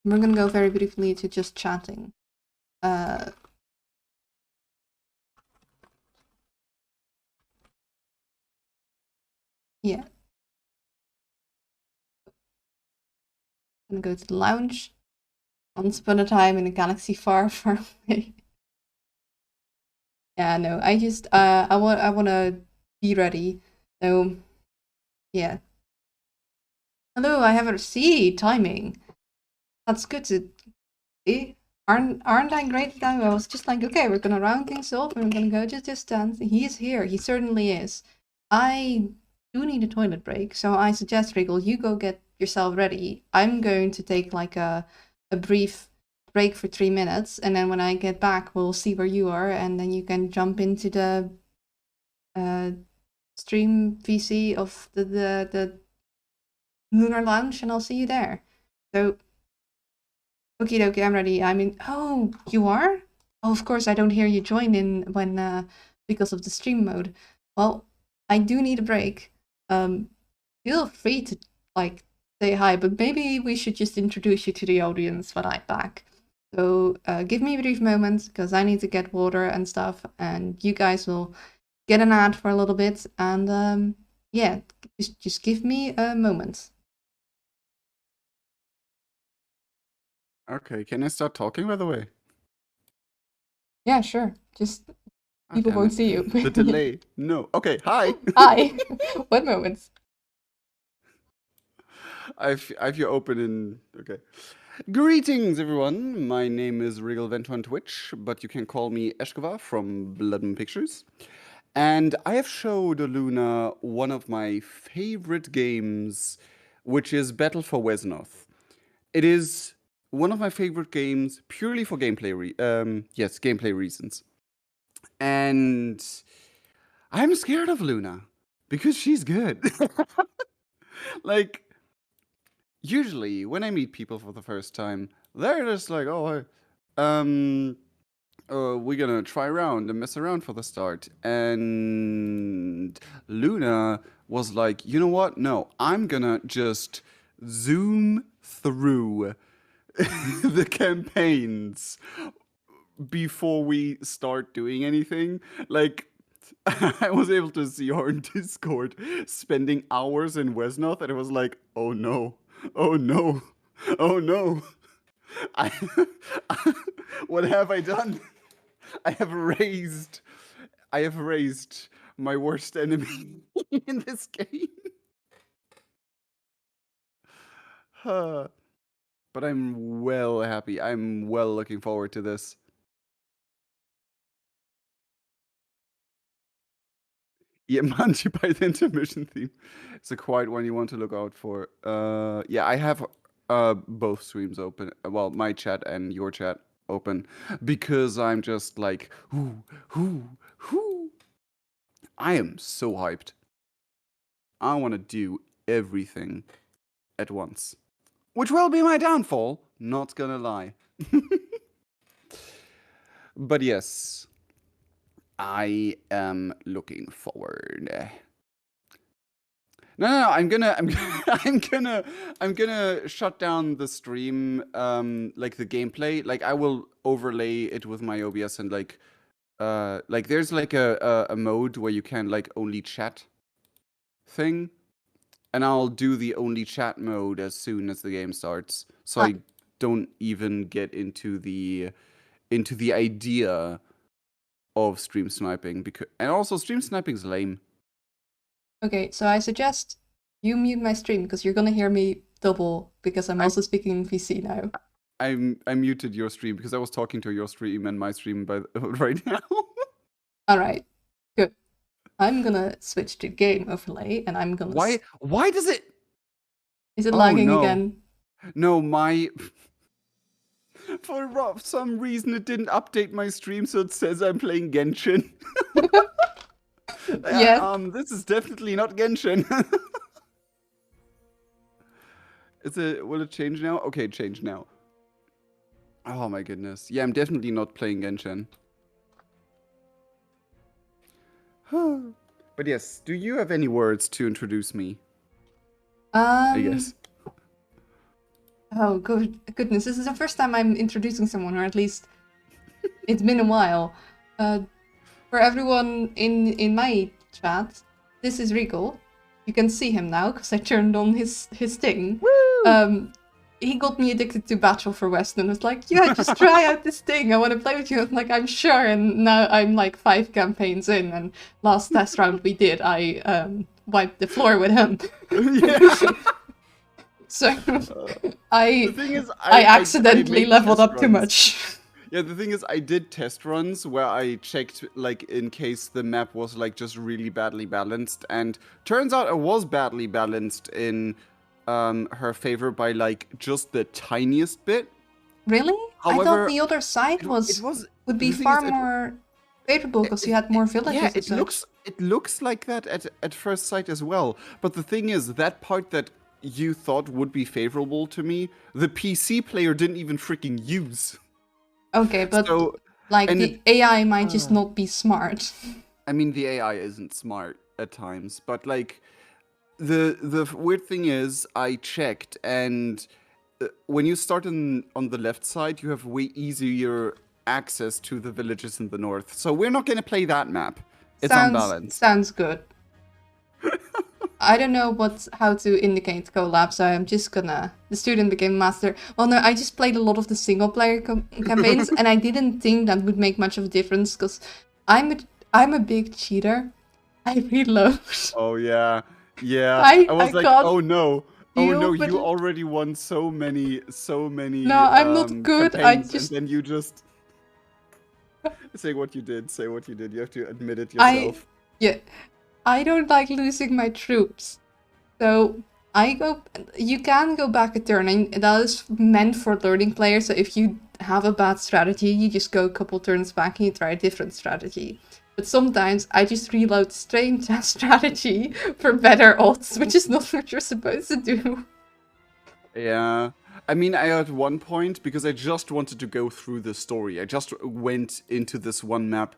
We're gonna go very briefly to just chatting. Yeah. Gonna go to the lounge. Once upon a time in a galaxy far, far away. Yeah, no, I just I wanna be ready. So yeah. Hello, I have a C timing. That's good to see. Aren't I great now? I was just like, okay, we're gonna round things off and we're gonna go to distance. He is here. He certainly is. I do need a toilet break, so I suggest, Wriggle, you go get yourself ready. I'm going to take like a brief break for 3 minutes, and then when I get back, we'll see where you are, and then you can jump into the uh, stream VC of the Lunar Lounge, and I'll see you there. So, okie dokie, I'm ready. I mean, oh, you are? Oh, of course, I don't hear you join in when because of the stream mode. Well, I do need a break. Feel free to like say hi, but maybe we should just introduce you to the audience when I'm back. So give me a brief moment because I need to get water and stuff, and you guys will get an ad for a little bit, and yeah, just give me a moment. Okay, can I start talking, by the way? Yeah, sure. Just people Damn won't it. see you. The delay. No. Okay, hi. Hi. What moments? I've you open in. Okay. Greetings, everyone. My name is Wriggle Vento on Twitch, but you can call me Eshkova from Blood and Pictures. And I have showed Luna one of my favorite games, which is Battle for Wesnoth. It is one of my favorite games purely for gameplay reasons. And I'm scared of Luna because she's good. Like, usually when I meet people for the first time, they're just like, oh, we're gonna try around and mess around for the start. And Luna was like, you know what? No, I'm gonna just zoom through the campaigns before we start doing anything. Like, I was able to see her in Discord spending hours in Wesnoth, and it was like, oh no, oh no, oh no. I, what have I done? I have raised, I have raised my worst enemy in this game. Huh. But I'm well happy. I'm well looking forward to this. Yeah, Manji by the intermission theme. It's a quiet one you want to look out for. Yeah, I have both streams open. Well, my chat and your chat open because I'm just like, whoo. I am so hyped. I want to do everything at once, which will be my downfall. Not gonna lie. But yes, I am looking forward. No. I'm gonna shut down the stream. Like the gameplay. Like I will overlay it with my OBS and like there's like a mode where you can like only chat thing, and I'll do the only chat mode as soon as the game starts, so I don't even get into the idea of stream sniping because and also stream sniping is lame. Okay, so I suggest you mute my stream because you're gonna hear me double because I'm also speaking in VC now. I muted your stream because I was talking to your stream and my stream right now. All right, good. I'm gonna switch to game overlay and I'm gonna. Why does it? Is it Oh lagging no, again? no, my. For some reason, it didn't update my stream, so it says I'm playing Genshin. Yeah. This is definitely not Genshin. Will it change now? Okay, change now. Oh my goodness. Yeah, I'm definitely not playing Genshin. But yes, do you have any words to introduce me? I guess. Oh, goodness. This is the first time I'm introducing someone, or at least it's been a while. Uh, for everyone in my chat, this is Regal. You can see him now because I turned on his thing. Woo! Um, he got me addicted to Battle for West and was like, "Yeah, just try out this thing. I want to play with you." I'm like, "I'm sure." And now I'm like 5 campaigns in, and last test round we did, I wiped the floor with him. Yeah. So The I thing is, I I accidentally made leveled test up too runs. much. Yeah, the thing is, I did test runs where I checked, like, in case the map was, like, just really badly balanced. And turns out it was badly balanced in her favor by, like, just the tiniest bit. Really? I thought However, the other side it was, would be the thing far is, more favorable because you had more yeah, villages and such. it looks like that at first sight as well. But the thing is, that part that you thought would be favorable to me, the PC player didn't even freaking use. Okay, but So, like and it, the AI might just uh, not be smart. I mean, the AI isn't smart at times, but like the weird thing is, I checked, and when you start on the left side, you have way easier access to the villages in the north. So we're not gonna play that map. It's unbalanced. Sounds good. I don't know how to indicate collab, so I'm just gonna the student became master. Well, no, I just played a lot of the single player campaigns, and I didn't think that would make much of a difference because I'm a I'm a big cheater. I reload. Oh yeah, yeah. I I was like, can't oh no, deal with you it. already won so No, many I'm not good. campaigns, and then you just say what you did. Say what you did. You have to admit it I yourself. yeah, I don't like losing my troops. So I go. You can go back a turn, and that is meant for learning players. So if you have a bad strategy, you just go a couple turns back and you try a different strategy. But sometimes I just reload straight that strategy for better odds, which is not what you're supposed to do. Yeah. I mean, I at one point, because I just wanted to go through the story, I just went into this one map,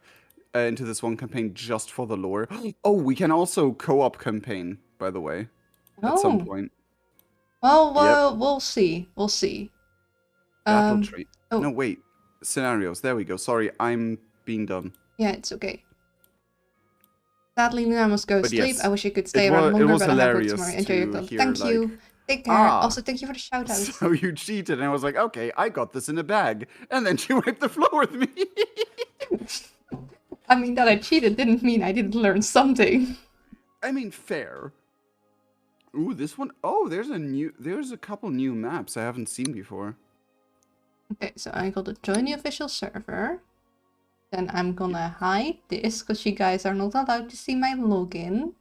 into this one campaign just for the lore. Oh, we can also co-op campaign, by the way, at some Oh, point. Yep. well, we'll see. We'll see. Battle Um. tree. No, Oh, wait. Scenarios. There we go. Sorry, I'm being dumb. yeah, it's okay. Sadly, Luna must go to But sleep. I yes, wish I could stay around it longer, was but I have work tomorrow. hilarious Enjoy your to club. hear Thank like, you. Take care. ah, Also, thank you for the shout outs. so you cheated, and I was like, okay, I got this in a bag, and then she wiped the floor with me. I mean, that I cheated didn't mean I didn't learn something. I mean, fair. Ooh, this one. Oh, there's a couple new maps I haven't seen before. Okay, so I got to join the official server. Then I'm gonna hide this because you guys are not allowed to see my login.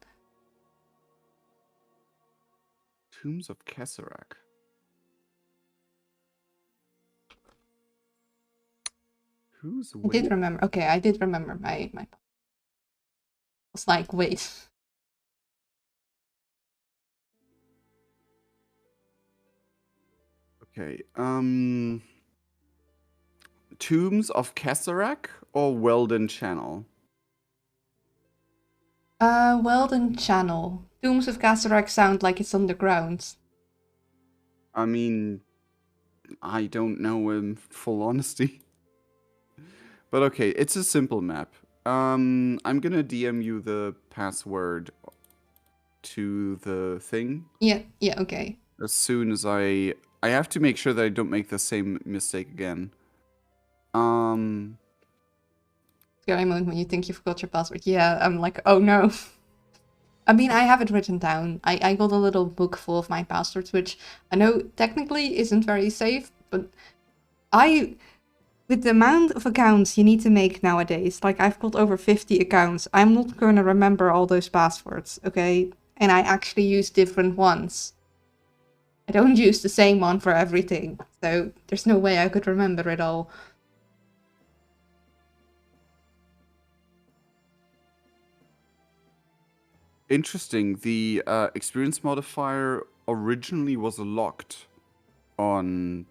Tombs of Kesserak. Who's I did Wade? remember. Okay, I did remember my. I was like, wait. Okay. Tombs of Kesserak or Weldon Channel? Weldon Channel. Tombs of Kasarak sound like it's underground. I mean, I don't know in full honesty. But okay, it's a simple map. I'm gonna DM you the password to the thing Yeah, okay. as soon as I have to make sure that I don't make the same mistake again. Scary moment when you think you forgot your password. Yeah, I'm like, oh no. I mean, I have it written down. I got a little book full of my passwords, which I know technically isn't very safe, but with the amount of accounts you need to make nowadays, like I've got over 50 accounts, I'm not going to remember all those passwords, okay? And I actually use different ones. I don't use the same one for everything, so there's no way I could remember it all. Interesting. The experience modifier originally was locked on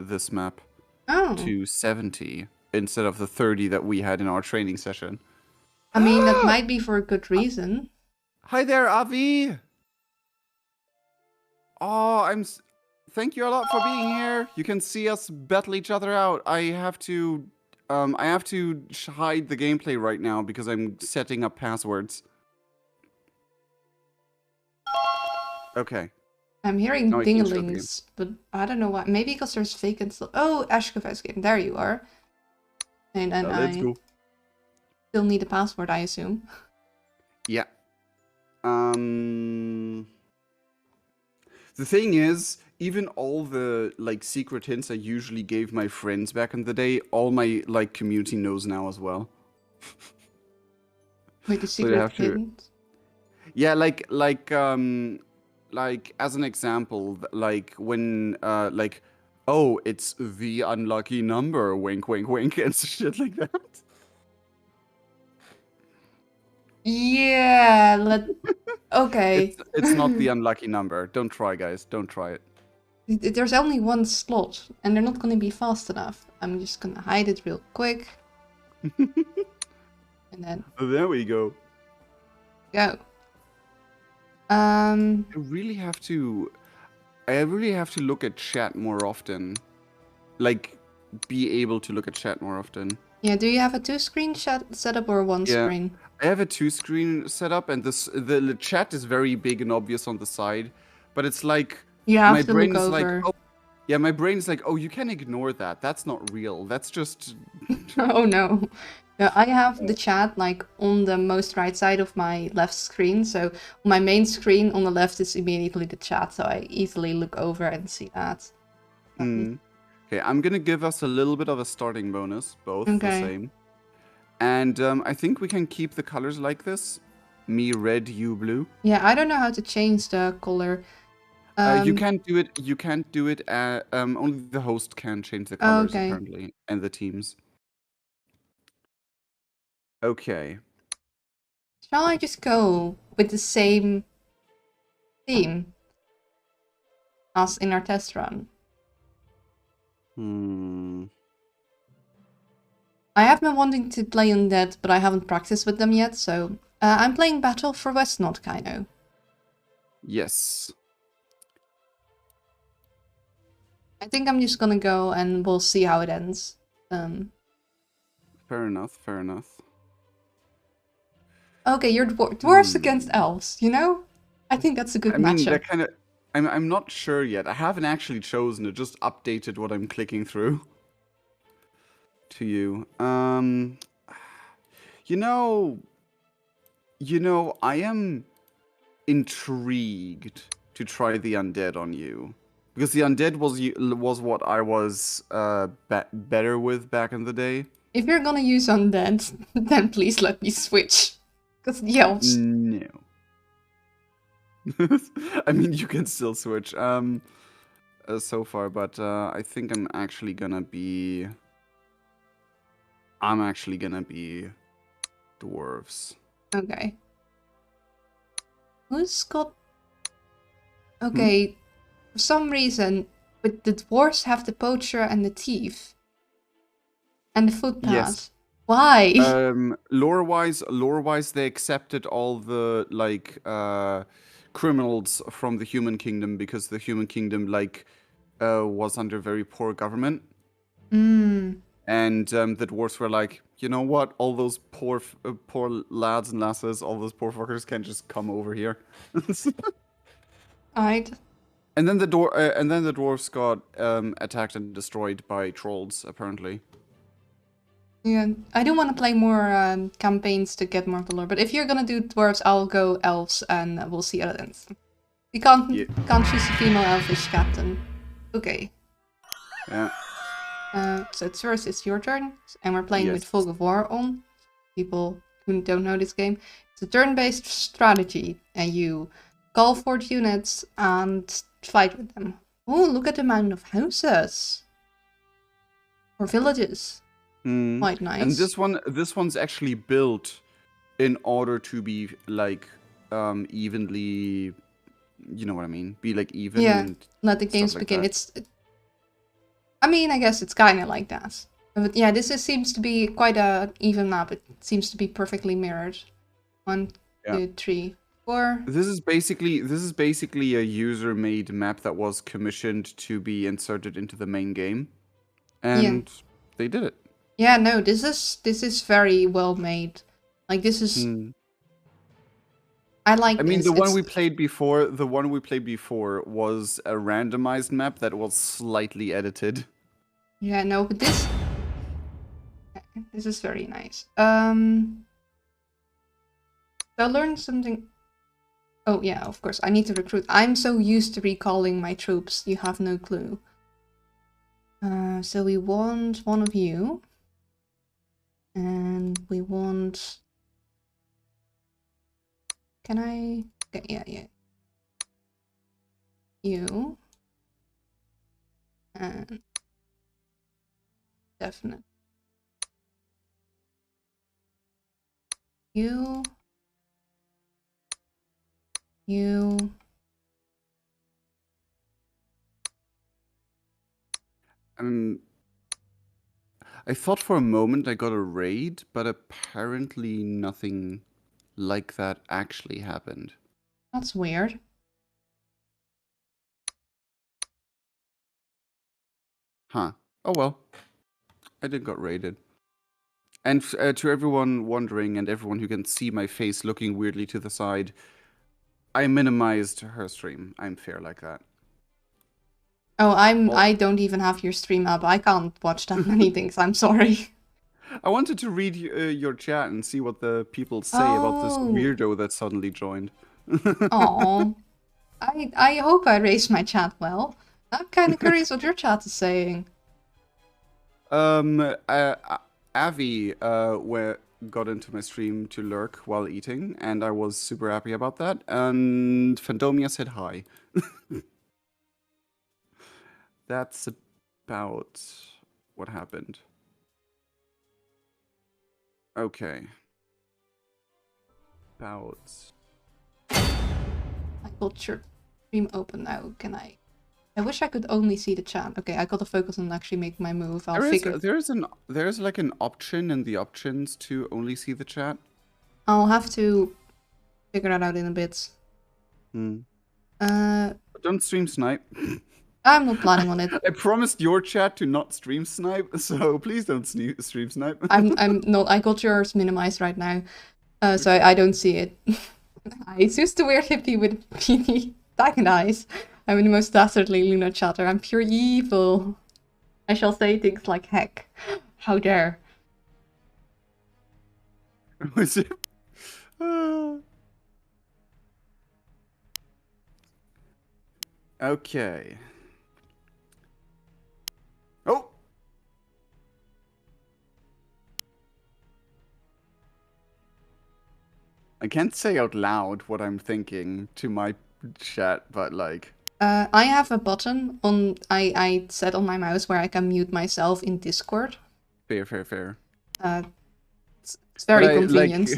this map Oh, to 70 instead of the 30 that we had in our training session. I mean, that might be for a good reason. Hi there, Avi. Oh, thank you a lot for being here. You can see us battle each other out. I have to hide the gameplay right now because I'm setting up passwords. Okay. I'm hearing Now I can show the game. dinglings, but I don't know why. Maybe because there's vacant. Oh, Ashkafest game. There you are. And then Let's I go. still need a password, I assume. Yeah. The thing is, even all the like secret hints I usually gave my friends back in the day, all my like community knows now as well. Wait, the So you secret have to. hint? Yeah, like as an example, like when like, oh, it's the unlucky number, wink, wink, wink, and shit like that. Yeah, okay. It's not the unlucky number. Don't try, guys. Don't try it. There's only one slot, and they're not gonna be fast enough. I'm just gonna hide it real quick. And then There we go. go. I really have to. I really have to look at chat more often. Like, be able to look at chat more often. Yeah, do you have a two-screen setup or one Yeah. screen? I have a two-screen setup, and the chat is very big and obvious on the side, but it's like You have my to brain look is like, over. oh, yeah, my brain is like, oh, you can ignore that. That's not real. That's just. Oh no. No, I have the chat like on the most right side of my left screen. So my main screen on the left is immediately the chat. So I easily look over and see that. Okay, I'm gonna give us a little bit of a starting bonus, both the Okay. same. And I think we can keep the colors like this. Me red, you blue. Yeah, I don't know how to change the color. You can't do it. You can't do it. Only the host can change the colors Okay. apparently, and the teams. Okay. Shall I just go with the same theme as in our test run? I have been wanting to play Undead, but I haven't practiced with them yet, so I'm playing Battle for Wesnoth, Kaino. Yes. I think I'm just gonna go and we'll see how it ends. Fair enough. Fair enough. Okay, you're dwarves against elves, you know? I think that's a good I mean, matchup. that kind of. I'm not sure yet. I haven't actually chosen it. Just updated what I'm clicking through. To you. You know, I am intrigued to try the undead on you because the undead was what I was better with back in the day. If you're gonna use Undead, then please let me switch. Because the elves. No. I mean, you can still switch. So far, but I think I'm actually gonna be dwarves. Okay. Who's got... Okay, for some reason, but the dwarves have the poacher and the thief. And the footpath. Yes. Why? Lore-wise, they accepted all the like criminals from the human kingdom because the human kingdom like was under very poor government. And the dwarves were like, you know what? All those poor lads and lasses, all those poor fuckers can just come over here. Right. And then the dwarves got attacked and destroyed by trolls, apparently. Yeah, I do want to play more campaigns to get more of the lore, but if you're gonna do dwarves, I'll go elves and we'll see how it ends. You can't choose a female elfish captain. Okay. Yeah. So first it's your turn, and we're playing with Fog of War on. People who don't know this game. It's a turn-based strategy, and you call for units and fight with them. Oh, look at the amount of houses. Or villages. Quite nice. And this one's actually built in order to be like evenly, you know what I mean? Be like even. Yeah, and let the games begin. That. I mean, I guess it's kind of like that. But yeah, seems to be quite a even map. It seems to be perfectly mirrored. 1, 2, 3. Or This is basically a user-made map that was commissioned to be inserted into the main game, yeah. and they did it. Yeah, no, this is very well made. Like this is Hmm. I like I mean, this. It's the one we played before was a randomized map that was slightly edited. yeah, no, but this is very nice. So I learned something. Oh yeah, of course. I need to recruit. I'm so used to recalling my troops. You have no clue. So we want one of you. And we want... Can I... Okay, yeah. You. And... Definitely. You. You. Um, I thought for a moment I got a raid, but apparently nothing like that actually happened. That's weird. Huh. Oh well. I did got raided. And to everyone wondering and everyone who can see my face looking weirdly to the side, I minimized her stream. I'm fair like that. Oh, Well, I don't even have your stream up. I can't watch that many things. I'm sorry. I wanted to read your chat and see what the people say about this Oh. weirdo that suddenly joined. Oh. I hope I raised my chat well. I'm kind of curious what your chat is saying. Um, uh, Avi got into my stream to lurk while eating, and I was super happy about that. And Fandomia said hi. That's about what happened. Okay. About. I got your stream open now. Can I? I wish I could only see the chat. Okay, I gotta focus on actually making my move. I'll figure. There's like an option in the options to only see the chat. I'll have to figure that out in a bit. Hmm. Uh, Don't stream snipe. I'm not planning on it. I promised your chat to not stream snipe, so please don't stream snipe. I'm not. I got yours minimized right now, so I don't see it. It's just a weird hippie with beanie dragon eyes. I'm in the most dastardly Luna chatter. I'm pure evil. I shall say things like heck. How dare. Was it? Ah. Okay. Oh! I can't say out loud what I'm thinking to my chat, but like. I have a button on I set on my mouse where I can mute myself in Discord. Fair. Uh, it's But very I like. convenient.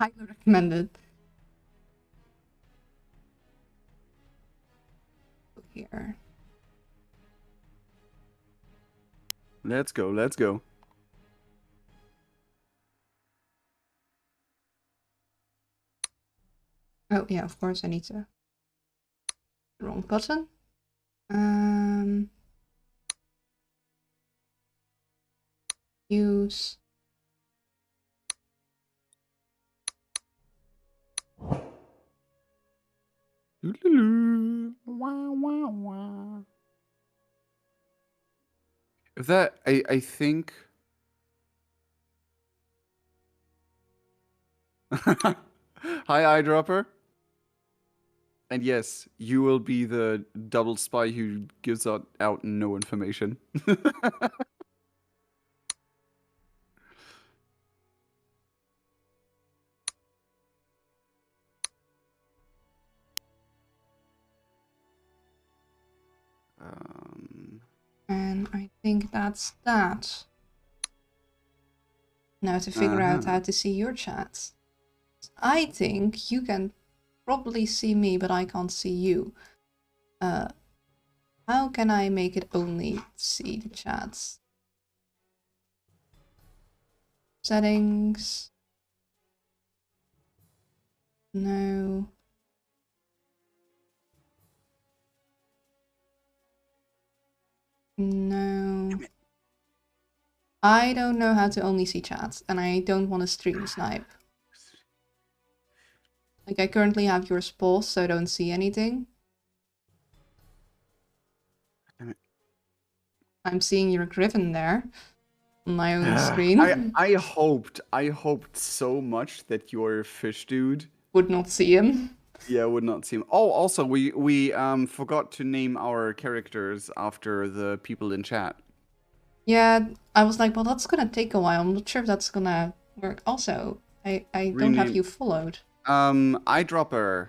Highly recommended. Here. Let's go. Oh yeah, of course I need to. Wrong button. Use. Wah. If that, I think. Hi, eyedropper. And yes, you will be the double spy who gives out no information. And I think that's that. Now to figure out how to see your chats. I think you can probably see me, but I can't see you. How can I make it only see the chats? Settings. No. No. I don't know how to only see chat, and I don't want to stream snipe. Like, I currently have yours paused, so I don't see anything. Damn it. I'm seeing your Griffin there on my own screen. I hoped so much that your fish dude, Would not see him. yeah, would not see him. Oh, also we forgot to name our characters after the people in chat. Yeah, I was like, well, that's gonna take a while. I'm not sure if that's gonna work. Also, I don't have Rename you followed. Eyedropper.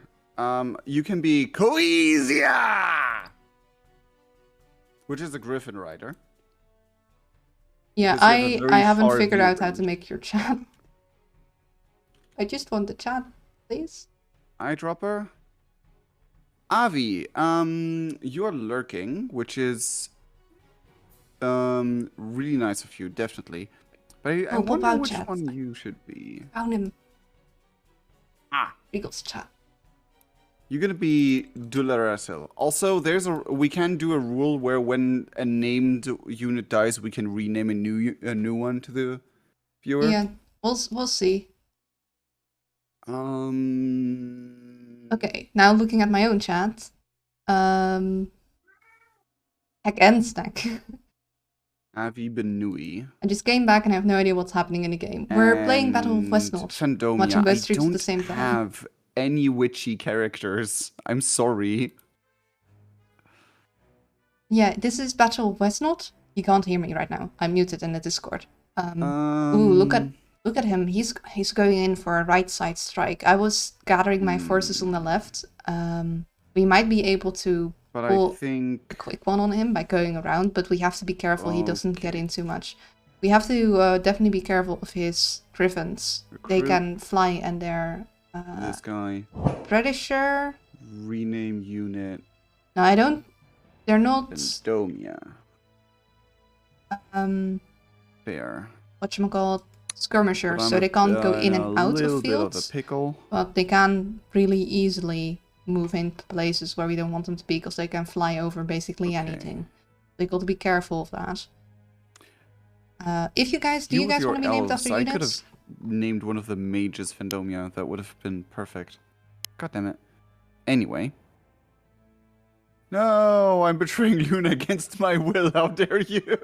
You can be Coesia, which is a Griffin rider. Yeah, Because you have a I very haven't far figured view out how to range. make your chat. I just want the chat, please. Eyedropper. Avi, you're lurking, which is really nice of you, definitely. But I Oh, pop wonder out which chat. one you should be. Found him. Ah, Eagles chat. you're gonna be Dularasil. Also, we can do a rule where when a named unit dies, we can rename a new one to the viewer. Yeah, we'll see. Okay, now looking at my own chat. Heck and snack. Avi Benui. I just came back and I have no idea what's happening in the game. We're playing Battle of Wesnoth. Fandomia. Watching both I streams at the don't same time. have any witchy characters. I'm sorry. Yeah, this is Battle of Wesnoth. You can't hear me right now. I'm muted in the Discord. Ooh, look at him. He's going in for a right side strike. I was gathering my forces on the left. We might be able to pull I think a quick one on him by going around, but we have to be careful he doesn't get in too much. We have to definitely be careful of his griffins. They can fly and they're this guy. pretty sure. Rename unit. No, I don't. They're not. Fandomia. Fair. Whatchamacallit, skirmishers, so they can't go in and out of fields. Bit of a pickle. But they can really easily move into places where we don't want them to be, because they can fly over basically anything. They got to be careful of that. If you guys, do you guys want to be named after units? I could have named one of the mages Fandomia. That would have been perfect. God damn it. Anyway. No, I'm betraying Luna against my will. How dare you?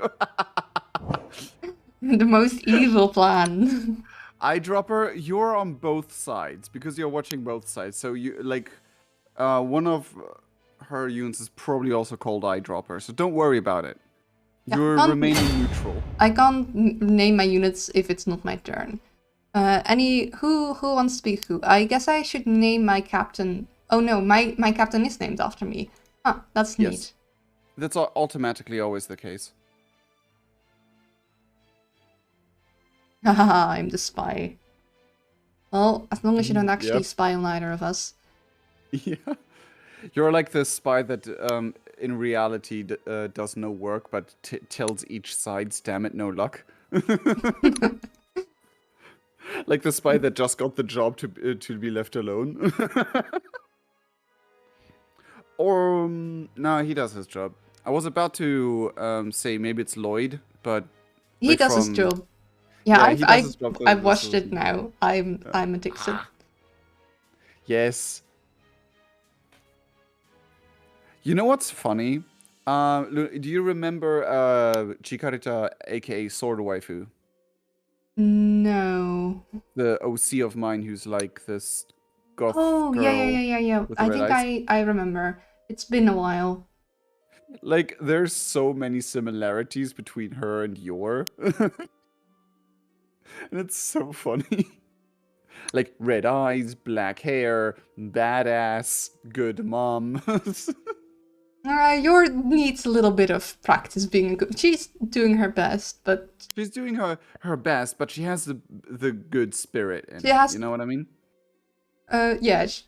The most evil plan. Eyedropper, you're on both sides because you're watching both sides. So you like one of her units is probably also called Eyedropper. So don't worry about it. Yeah, You're remaining neutral. I can't name my units if it's not my turn. Who wants to be who? I guess I should name my captain. Oh no, my captain is named after me. Huh, that's neat. Yes. That's automatically always the case. Haha, I'm the spy. Well, as long as you don't actually spy on either of us. Yeah. You're like the spy that in reality does no work, but tells each side, damn it, no luck. Like the spy that just got the job to be left alone. Or, no, he does his job. I was about to say maybe it's Lloyd, but... He does his job. Yeah, he does his job. I've watched it now. I'm addicted. Yes. You know what's funny? Do you remember Chikarita, aka Sword Waifu? No. The OC of mine who's like this goth girl. Yeah. I think I remember. It's been a while. Like, there's so many similarities between her and Yor. And it's so funny. Like, red eyes, black hair, badass, good mom. Yor needs a little bit of practice being good. She's doing her best, but... She's doing her best, but she has the good spirit in it. You know what I mean? Yeah. She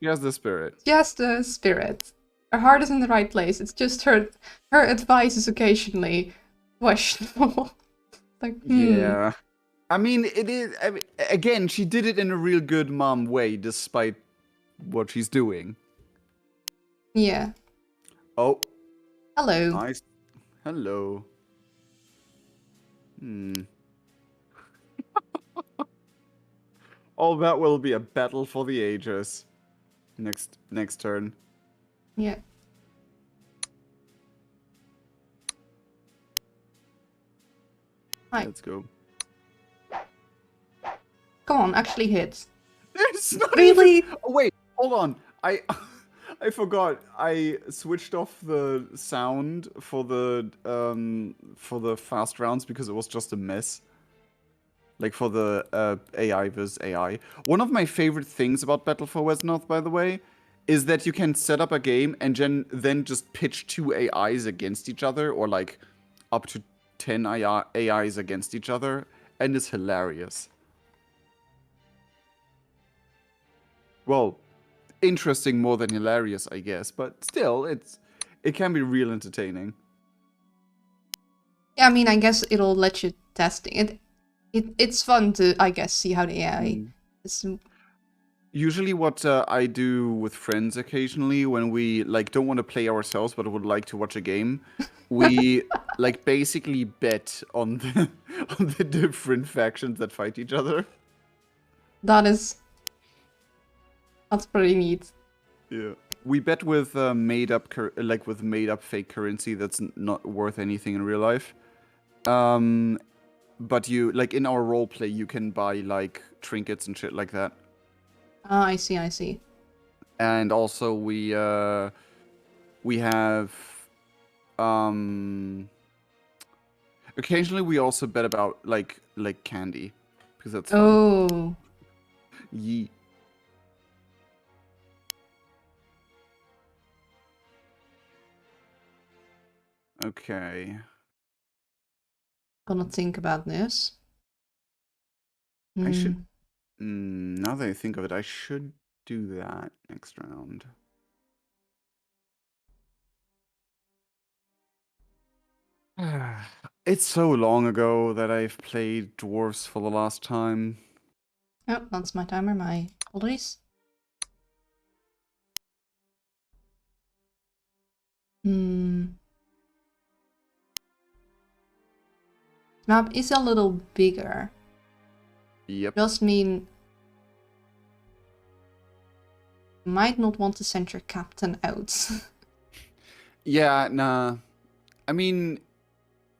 has the spirit. She has the spirit. Her heart is in the right place. It's just her advice is occasionally questionable. Like, Yeah. I mean, it is. I mean, again, she did it in a real good mom way, despite what she's doing. Yeah. Oh, Hello. nice. Hello. Hmm. All that will be a battle for the ages. Next turn. Yeah. Hi. Let's go. Come on, actually hit. It's not Really? even. Oh wait, hold on. I I forgot. I switched off the sound for the fast rounds because it was just a mess. Like for the AI versus AI. One of my favorite things about Battle for Wesnoth, by the way, is that you can set up a game and then just pitch two AIs against each other, or like up to 10 AIs against each other, and it's hilarious. Well, interesting more than hilarious, I guess, but still, it can be real entertaining. Yeah, I mean, I guess it'll let you test it. It's fun to, I guess, see how the AI Mm. is. Usually, what I do with friends occasionally when we like don't want to play ourselves but would like to watch a game, we like basically bet on the on the different factions that fight each other. That's pretty neat. Yeah, we bet with made up with made up fake currency that's not worth anything in real life. But you like in our role play, you can buy like trinkets and shit like that. Ah, I see, I see. And also we have um occasionally we also bet about like candy because that's fun. Oh, Yee. Okay. gonna think about this. I should Hmm. now that I think of it, I should do that next round. It's so long ago that I've played Dwarves for the last time. Oh, that's my timer, my apologies. Hmm. Map is a little bigger. Yep. Does mean you might not want to send your captain out. Yeah, nah. I mean,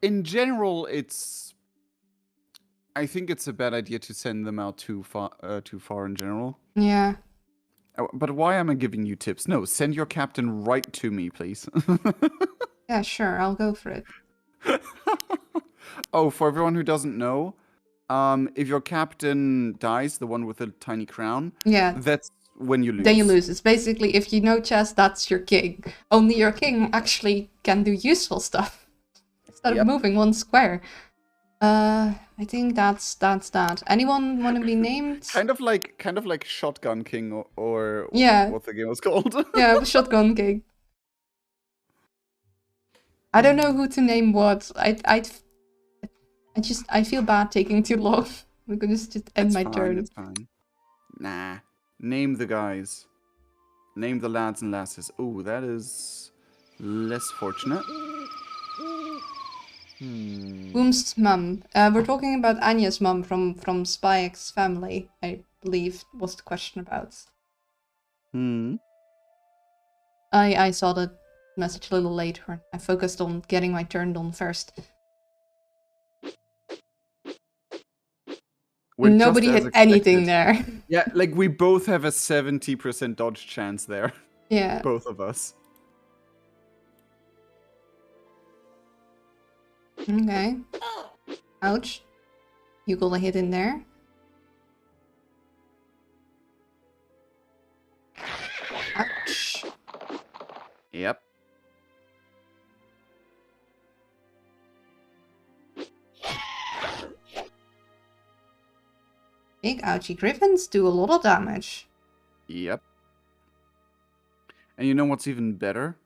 in general, I think it's a bad idea to send them out too far in general. Yeah. But why am I giving you tips? No, send your captain right to me, please. Yeah, sure, I'll go for it. Oh, for everyone who doesn't know, if your captain dies, the one with the tiny crown, Yeah, that's when you lose. then you lose. It's basically, if you know chess, that's your king. Only your king actually can do useful stuff. Instead of Yep. moving one square. I think that's that. Anyone want to be named? Kind of like Shotgun King or Yeah, what the game was called. yeah, shotgun king. I don't know who to name what. I feel bad taking too long. I'm gonna just end It's my fine, turn. it's fine. Nah. Name the guys. Name the lads and lasses. Oh, that is less fortunate. Whom's mum? We're talking about Anya's mum from Spy X Family, I believe was the question about. Hmm. I saw the message a little later. I focused on getting my turn done first. We're just Nobody as hit anything expected. there. Yeah, like we both have a 70% dodge chance there. Yeah. Both of us. Okay. Ouch. You got a hit in there. Ouch. Yep. Big ouchie griffins do a lot of damage. Yep. And you know what's even better?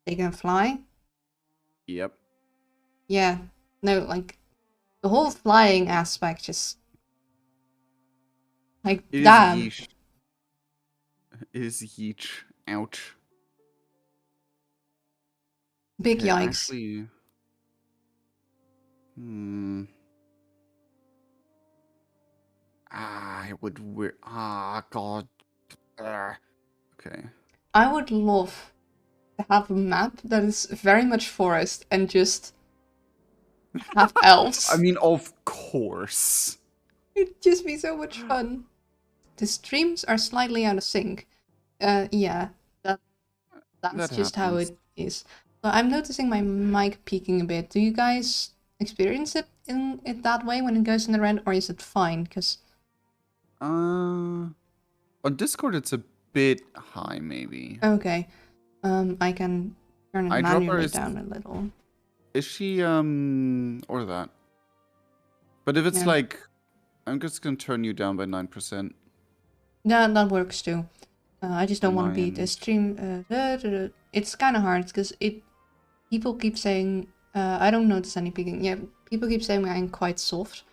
They can fly. Yep. Yeah. No, like The whole flying aspect just like It is damn. yeesh. It is yeesh. Ouch. Big Okay, yikes. actually. Hmm. I would wear. Ah, God. Okay. I would love to have a map that is very much forest and just have I elves. mean, of course. It'd just be so much fun. The streams are slightly out of sync. Yeah, that's That just how happens. it is. So I'm noticing my mic peaking a bit. Do you guys experience it in it that way when it goes in the red, or is it fine? Because On Discord, it's a bit high, maybe. okay, I can turn it Eyedropper manually is. down a little. Is she, or that? But if it's Yeah, like. I'm just gonna turn you down by 9%. yeah, that works too. I just don't On want to my be the end. stream. It's kind of hard because it. People keep saying I don't notice any peaking. Yeah, people keep saying I'm quite soft.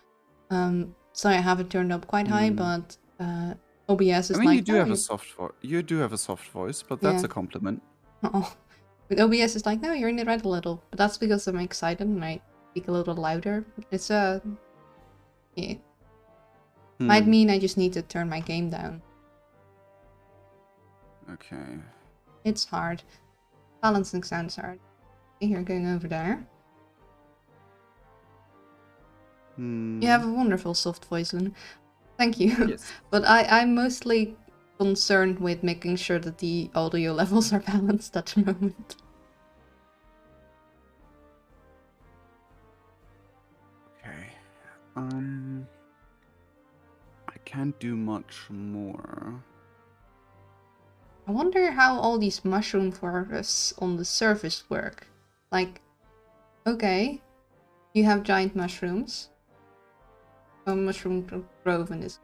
So I have it turned up quite high, Hmm. but OBS I is mean, you like, do no, have a soft voice. You do have a soft voice, but that's yeah. a compliment. Oh, but OBS is like, no, you're in the red a little. But that's because I'm excited and I speak a little louder. It's yeah. Might Hmm. mean I just need to turn my game down. Okay. It's hard. Balancing sounds hard. Here, going over there. You Hmm. have a wonderful soft voice, Luna. Thank you. Yes. But I'm mostly concerned with making sure that the audio levels are balanced at the moment. Okay. I can't do much more. I wonder how all these mushroom forests on the surface work. Like, okay, you have giant mushrooms. Oh, grove in this.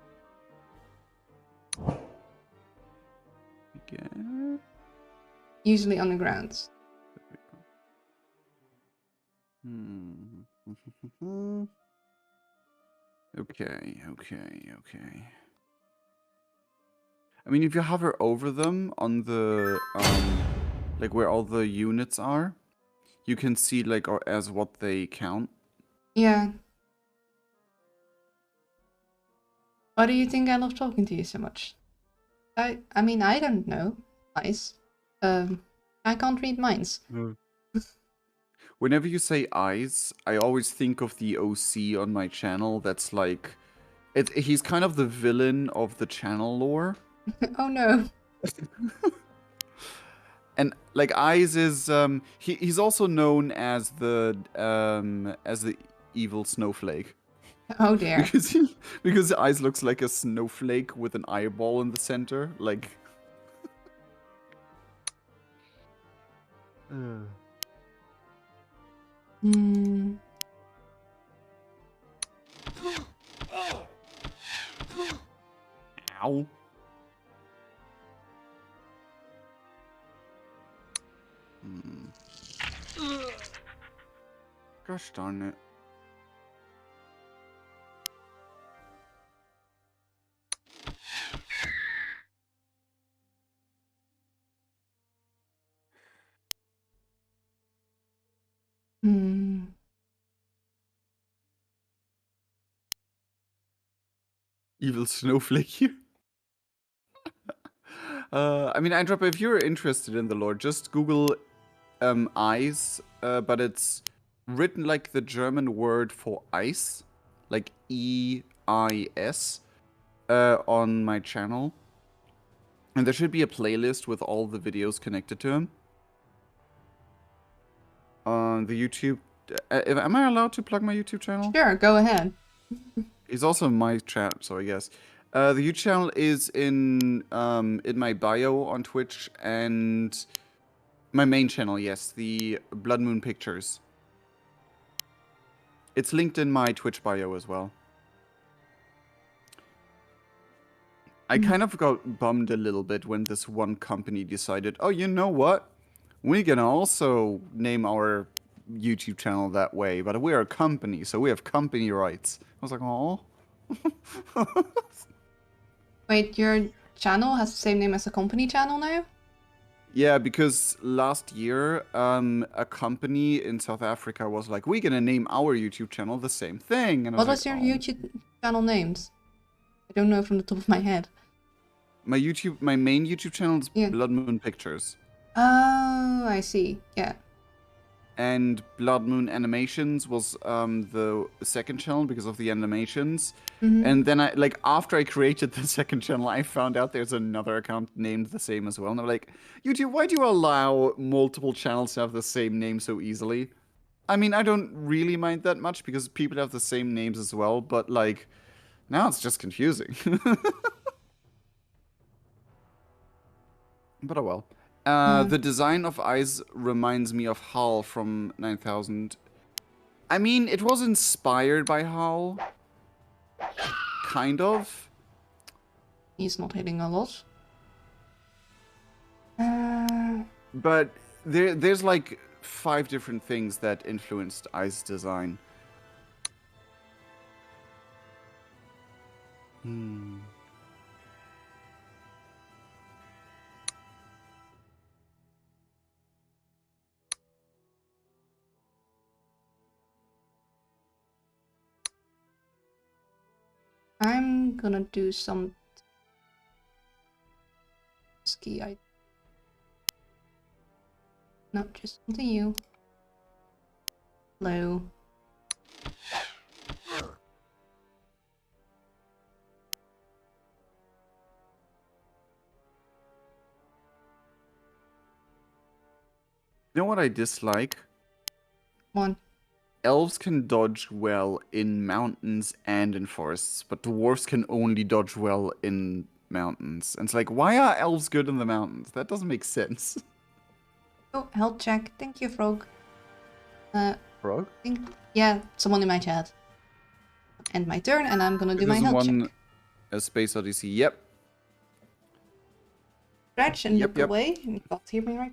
Again. Usually underground. Hmm. Okay. Okay. I mean, if you hover over them on the like where all the units are, you can see like or as what they count. Yeah. Why do you think I love talking to you so much? I mean, I don't know. Nice. I can't read minds. Mm. Whenever you say eyes, I always think of the OC on my channel. That's like, he's kind of the villain of the channel lore. Oh no. And like eyes is he's also known as the evil snowflake Oh dear. because because eyes looks like a snowflake with an eyeball in the center. Like. Hmm. Ow. Gosh darn it. Hmm. Evil snowflake here. I mean, Androp, if you're interested in the lore, just Google eyes, but it's written like the German word for ice, like EIS, on my channel. And there should be a playlist with all the videos connected to him. On the YouTube. Am I allowed to plug my YouTube channel? Sure, go ahead. He's also in my chat, so I guess. The YouTube channel is in my bio on Twitch and my main channel, yes, the Blood Moon Pictures. It's linked in my Twitch bio as well. I kind of got bummed a little bit when this one company decided, oh, you know what? We're gonna also name our YouTube channel that way, but we're a company, so we have company rights. I was like, oh. Wait, your channel has the same name as the company channel now? Yeah, because last year, a company in South Africa was like, we're gonna name our YouTube channel the same thing. And I What was was like, your oh. YouTube channel named? I don't know from the top of my head. My main YouTube channel is Yeah. Blood Moon Pictures. Oh, I see. Yeah. And Blood Moon Animations was the second channel because of the animations. Mm-hmm. And then after I created the second channel, I found out there's another account named the same as well. And I'm like, YouTube, why do you allow multiple channels to have the same name so easily? I mean, I don't really mind that much because people have the same names as well, but like, now it's just confusing. But oh well. The design of eyes reminds me of Hal from 9000. I mean, it was inspired by Hal. Kind of. He's not hitting a lot. But there's like 5 different things that influenced Eyes' design. I'm gonna do some ski. No, just continue. Low. You know what I dislike? One. Elves can dodge well in mountains and in forests, but dwarves can only dodge well in mountains. And it's like, why are elves good in the mountains? That doesn't make sense. Oh, health check. Thank you, Frog. Frog? Yeah, someone in my chat. End my turn, and I'm gonna do my health check. A Space Odyssey, yep. Stretch and look away. You got hear me right?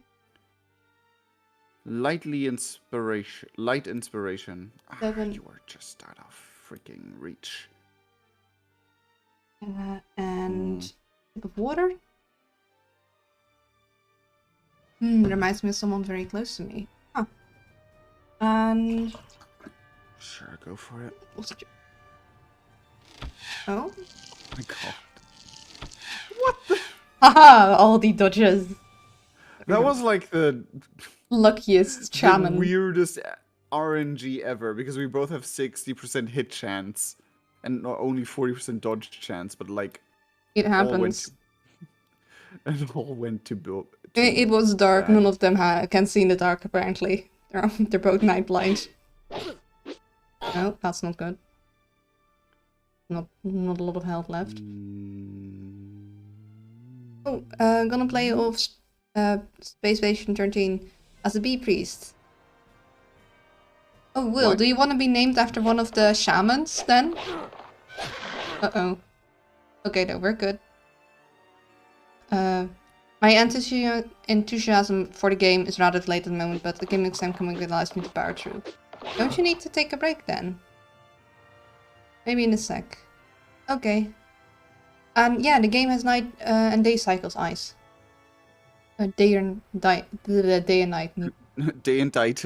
Light inspiration. 7. You are just out of freaking reach. And sip of water. Reminds me of someone very close to me. Huh. And Sure, go for it. Oh my god. What the? Haha, all the dodges. That was like the luckiest shaman. The weirdest RNG ever, because we both have 60% hit chance and not only 40% dodge chance, but like it happens. It all went to build. It was dark. Bad. None of them can see in the dark. Apparently, they're both night blind. No, that's not good. Not a lot of health left. Oh, I'm gonna play off Space Station 13 as a bee priest. Oh, Will, do you want to be named after one of the shamans then? Uh-oh. Okay, no, we're good. My enthusiasm for the game is rather late at the moment, but the game next time coming allows me to power through. Don't you need to take a break then? Maybe in a sec. Okay. And yeah, the game has night and day cycles, Ice. Day and night. Day and night. Day and night.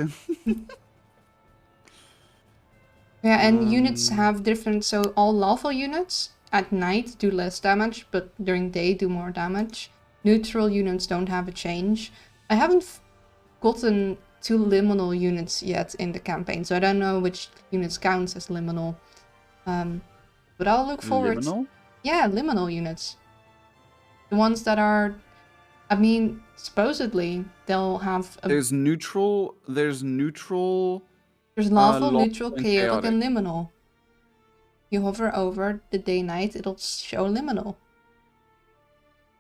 Yeah, and units have different. So all lawful units at night do less damage, but during day do more damage. Neutral units don't have a change. I haven't gotten 2 liminal units yet in the campaign, so I don't know which units counts as liminal. But I'll look forward. Liminal? Yeah, liminal units. The ones that are, I mean, supposedly they'll have. There's neutral. There's lawful, neutral, chaotic, and liminal. You hover over the day-night, it'll show liminal.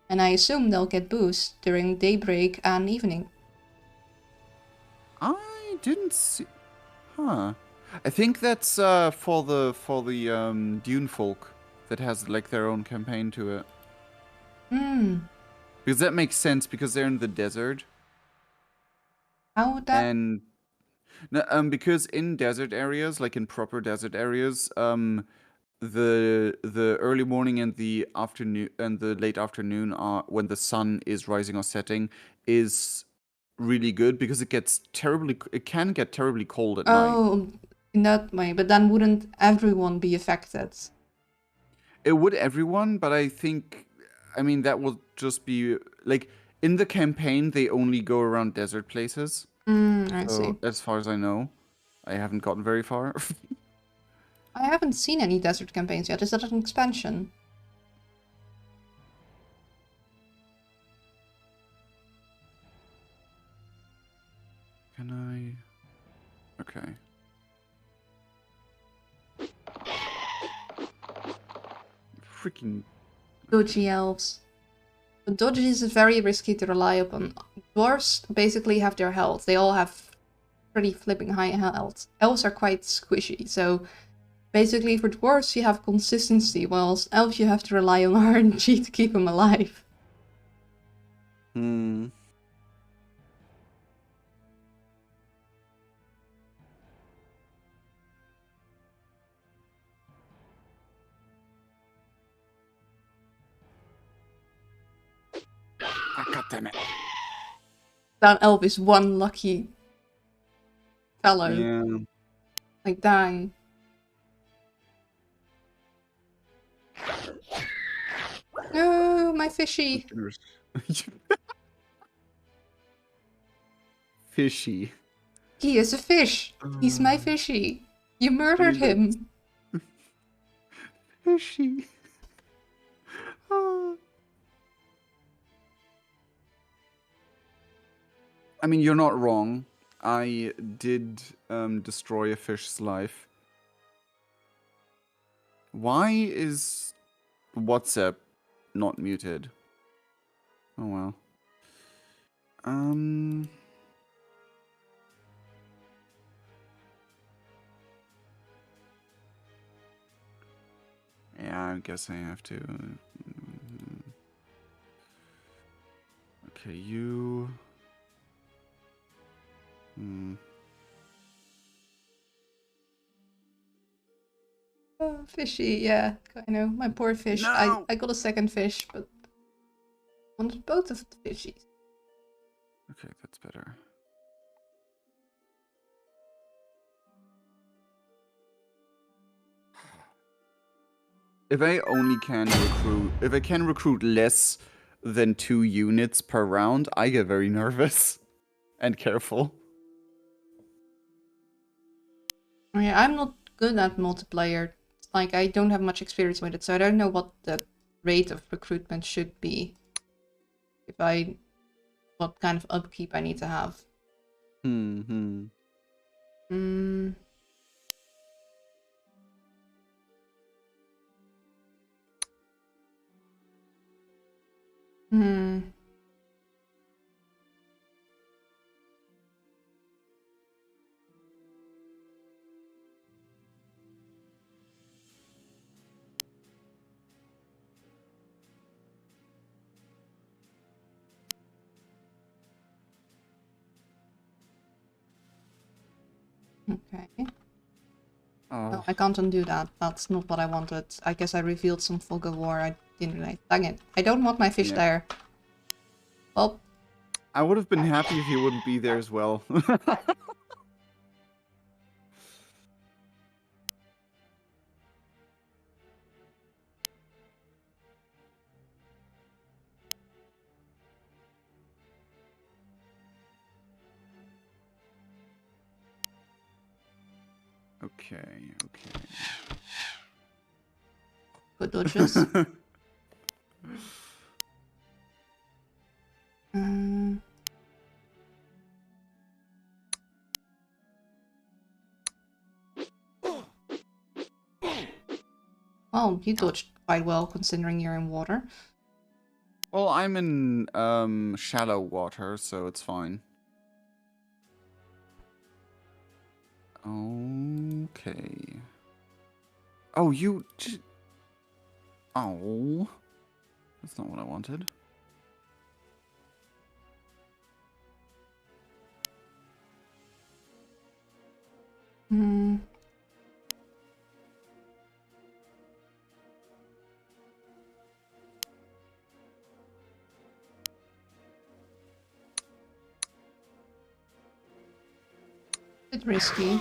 And I assume they'll get boosts during daybreak and evening. I didn't see. Huh. I think that's for the Dune folk that has like their own campaign to it. Because that makes sense because they're in the desert. How would that? And No, because in desert areas, like in proper desert areas, the early morning and the afternoon and the late afternoon are when the sun is rising or setting is really good because it can get terribly cold at night. Oh, in that way. But then wouldn't everyone be affected? It would everyone, but I mean that will just be like in the campaign they only go around desert places. I So see. as far as I know, I haven't gotten very far. I haven't seen any desert campaigns yet. Is that an expansion? Can I? Okay. Freaking. Dodgy elves. But dodgy is very risky to rely upon. Dwarves basically have their health. They all have pretty flipping high health. Elves are quite squishy, so basically for dwarves you have consistency, whilst elves you have to rely on RNG to keep them alive. Hmm. Ah, God damn it. That elf is one lucky fellow. Yeah. Like, dang. No, my fishy. Fishy. He is a fish. He's my fishy. You I murdered mean, him. fishy. Ah. I mean, you're not wrong. I did destroy a fish's life. Why is WhatsApp not muted? Oh well. Um. Yeah, I guess I have to. Okay, you. Hmm. Oh, fishy, yeah. I know, my poor fish. No. I got a second fish, but wanted both of the fishies. Okay, that's better. If I only can recruit, if I can recruit less than 2 units per round, I get very nervous and careful. Oh, yeah, I'm not good at multiplayer. Like, I don't have much experience with it, so I don't know what the rate of recruitment should be. What kind of upkeep I need to have. Hmm. Hmm. Hmm. Okay. Oh. No, I can't undo that. That's not what I wanted. I guess I revealed some fog of war. I didn't really. Dang it. I don't want my fish Yeah. there. Well, I would have been happy if he wouldn't be there as well. Okay. good dodges. Um, well, you dodged quite well considering you're in water. Well, I'm in shallow water, so it's fine. Okay. Oh, oh. That's not what I wanted. Hmm. Bit risky.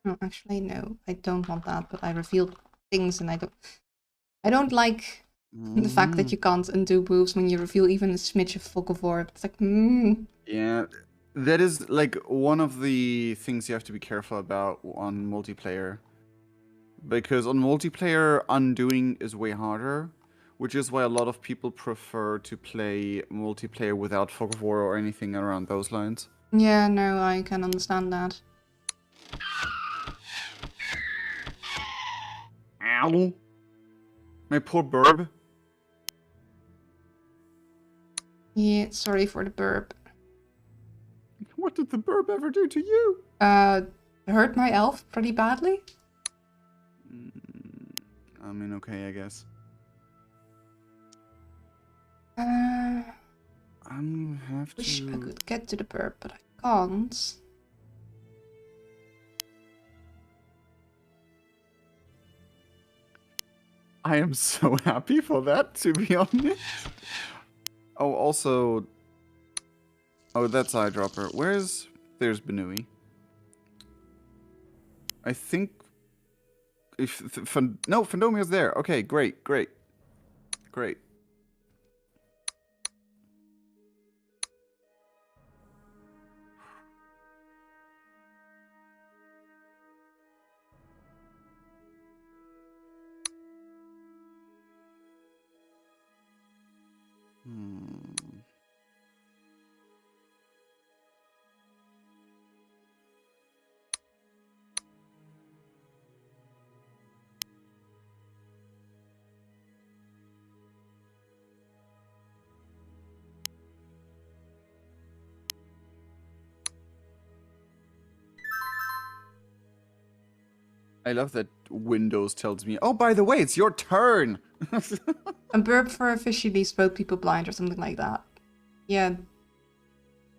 No, actually, no. I don't want that, but I revealed things and I don't like the fact that Mm. you can't undo moves when you reveal even a smidge of fog of war. It's like, Yeah, that is like one of the things you have to be careful about on multiplayer. Because on multiplayer, undoing is way harder, which is why a lot of people prefer to play multiplayer without fog of war or anything around those lines. Yeah, no, I can understand that. Ow! My poor burb. Yeah, sorry for the burp. What did the burb ever do to you? Hurt my elf pretty badly. I mean, okay, I guess. Uh, I'm gonna have wish I to. could get to the burp, but I can't. I am so happy for that, to be honest. Oh, also. Oh, that's eyedropper. Where's. There's Benui. I think. If no, Fandomia's there. Okay, great, great, great. Hmm. I love that Windows tells me, oh, by the way, it's your turn. A burp for officially spoke people blind or something like that. Yeah,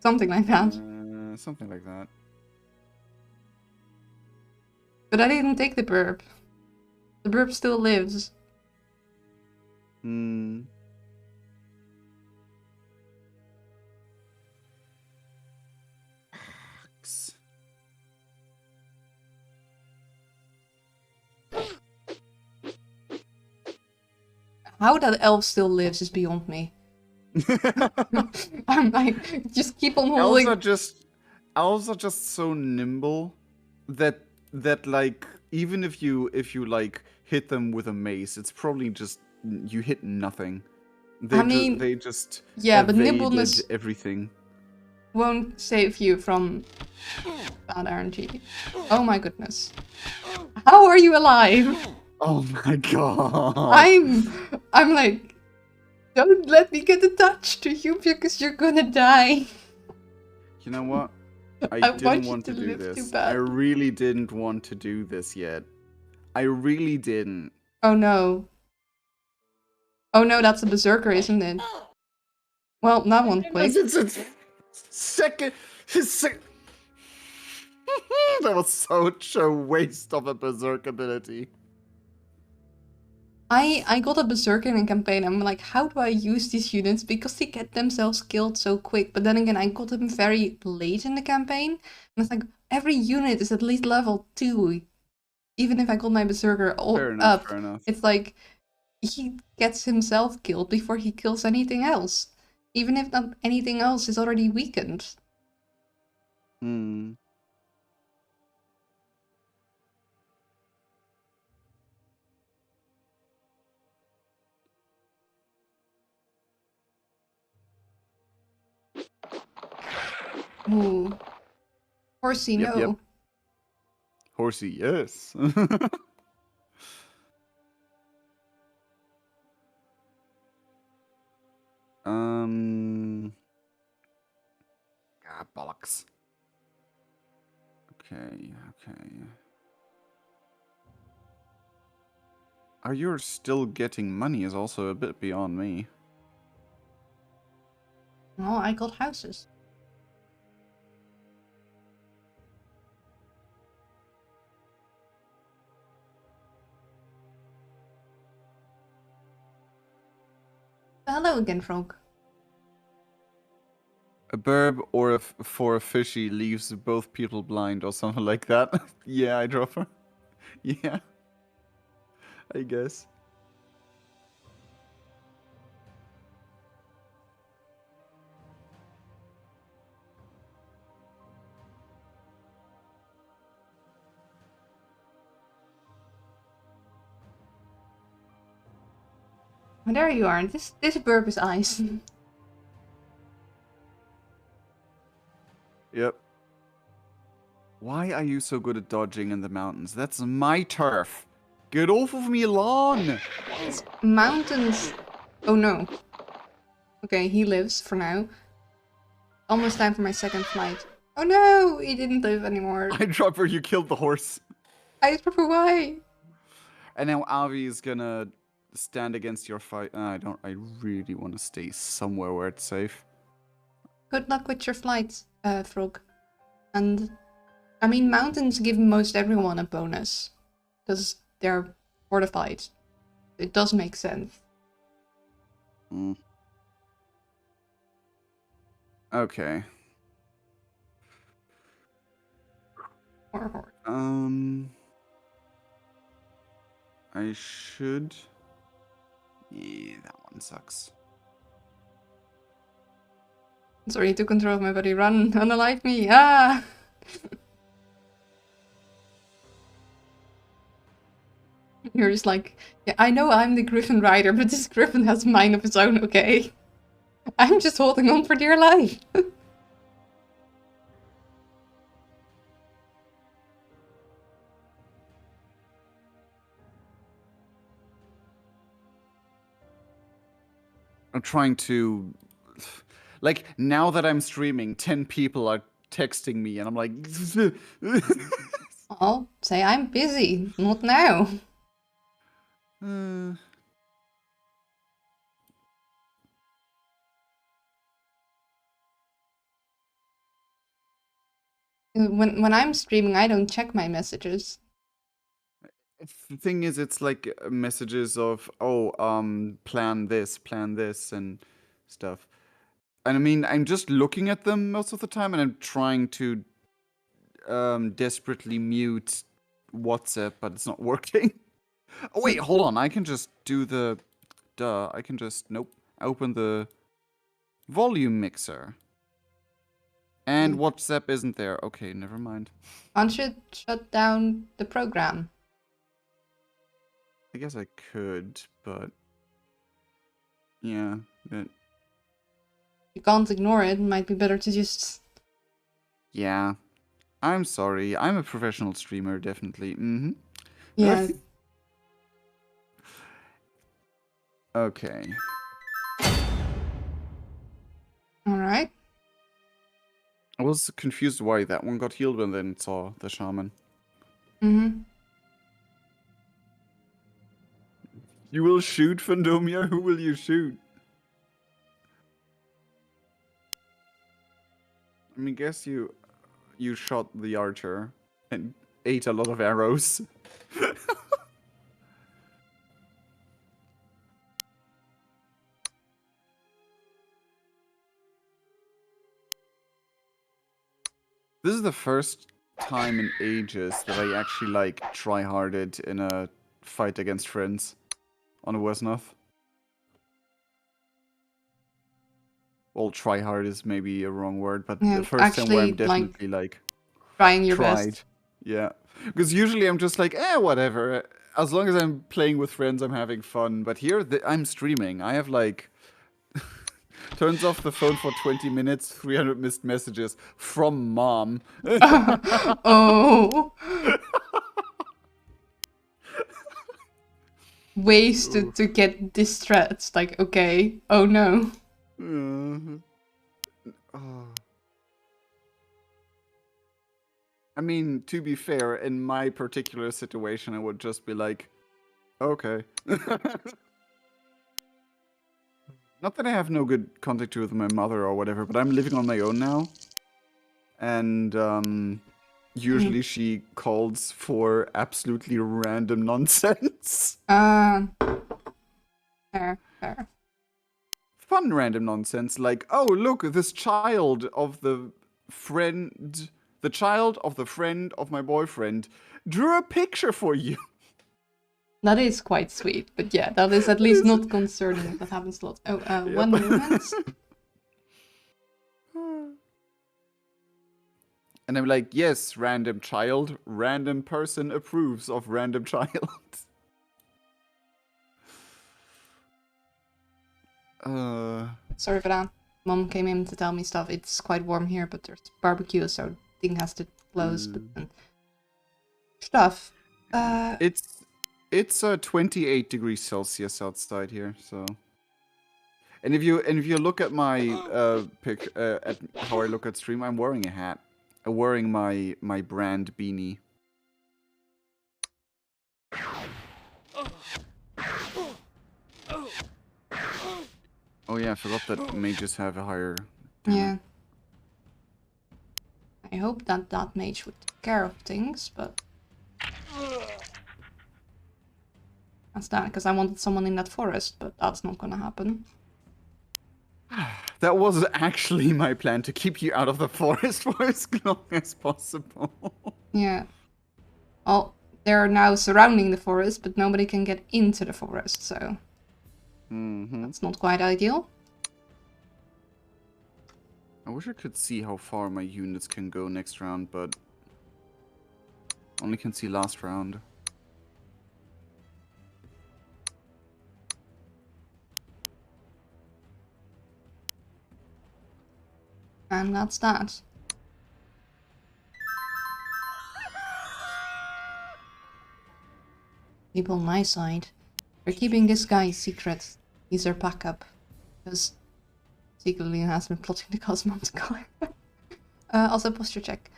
something like that. Something like that. But I didn't take the burp. The burp still lives. Hmm. How that elf still lives is beyond me. I'm like, just keep on elves holding. are just elves are just so nimble that like even if you like hit them with a mace, it's probably just you hit nothing. I mean, They just yeah, but evaded nimbleness everything. won't save you from bad RNG. Oh my goodness. How are you alive? Oh my god. I'm like, don't let me get attached to you because you're gonna die. You know what? I I didn't want you want to to do live too this. I badly. really didn't want to do this yet. I really didn't. Oh no. Oh no, that's a berserker, isn't it? Well, that one quick. It's second. That was such a waste of a berserk ability. I got a berserker in a campaign. I'm like, how do I use these units? Because they get themselves killed so quick. But then again, I got them very late in the campaign. And it's like, every unit is at least level 2. Even if I got my berserker all Fair enough, up, fair enough. it's like, he gets himself killed before he kills anything else. Even if not anything else is already weakened. Hmm. Ooh. Horsey, Yep, yep. no. Horsey, yes. um. Ah, bollocks. Okay. How you're still getting money is also a bit beyond me. Oh, I got houses. Hello again, Frog. A burb or for a fishy leaves both people blind or something like that. Yeah, I drop her. Yeah, I guess. Oh, there you are. This burp is ice. Yep. Why are you so good at dodging in the mountains? That's my turf. Get off of me lawn! These mountains. Oh no. Okay, he lives for now. Almost time for my second flight. Oh no, he didn't live anymore. I drop her, you killed the horse. I prefer why. And now Avi is gonna stand against your fight. I really want to stay somewhere where it's safe. Good luck with your flight, Frog. And I mean, mountains give most everyone a bonus because they're fortified. It does make sense. Mm. Okay. Or I should. Yeah, that one sucks. sorry, to control my body. Run, unalive me. Ah! You're just like, yeah, I know I'm the Griffin rider, but this Griffin has a mind of its own, okay? I'm just holding on for dear life. I'm trying to. Like, now that I'm streaming, 10 people are texting me, and I'm like. I'll say I'm busy, not now. When I'm streaming, I don't check my messages. The thing is, it's like messages of, oh, plan this, and stuff. And I mean, I'm just looking at them most of the time, and I'm trying to desperately mute WhatsApp, but it's not working. Oh, wait, hold on. I can just do the. Duh. I can just. Nope. Open the volume mixer. And WhatsApp isn't there. Okay, never mind. One should shut down the program. I guess I could, but. Yeah. You can't ignore it. It might be better to just. Yeah. I'm sorry. I'm a professional streamer, definitely. Mm-hmm. Yeah. Okay. Alright. I was confused why that one got healed and then saw the shaman. Mm-hmm. You will shoot, Fandomia? Who will you shoot? I mean, guess you shot the archer and ate a lot of arrows. This is the first time in ages that I actually, like, try-harded in a fight against friends on a Wesnoth. Well, try-hard is maybe a wrong word, but Yeah, the first time where I'm definitely, like trying your tried. best. Yeah. Because usually I'm just like, whatever. As long as I'm playing with friends, I'm having fun. But here, I'm streaming. I have, like... Turns off the phone for 20 minutes, 300 missed messages from mom. Oh. Ways to get distressed. Like, okay. Oh no. Oh. I mean, to be fair, in my particular situation, I would just be like, okay. Not that I have no good contact with my mother or whatever, but I'm living on my own now. And usually she calls for absolutely random nonsense. Fair, fair. Fun random nonsense, like, oh, look, this child of the friend of my boyfriend drew a picture for you. That is quite sweet, but yeah, that is at least not concerning if that happens a lot. Oh, Yep. one moment. And I'm like, yes, random child, random person approves of random child. Sorry for that. Mom came in to tell me stuff. It's quite warm here, but there's barbecue, so thing has to close. But stuff. It's 28 degrees Celsius outside here, so. And if you look at my at how I look at stream, I'm wearing a hat. I'm wearing my brand beanie. Oh yeah, I forgot that mages have a higher. Yeah. I hope that mage would take care of things, but that's that, because I wanted someone in that forest, but that's not gonna happen. That was actually my plan, to keep you out of the forest for as long as possible. Yeah. Well, they're now surrounding the forest, but nobody can get into the forest, so that's not quite ideal. I wish I could see how far my units can go next round, but only can see last round. And that's that. People on my side, they're keeping this guy secret. He's their backup. Because secretly has been plotting the Cosmos color. Also posture check.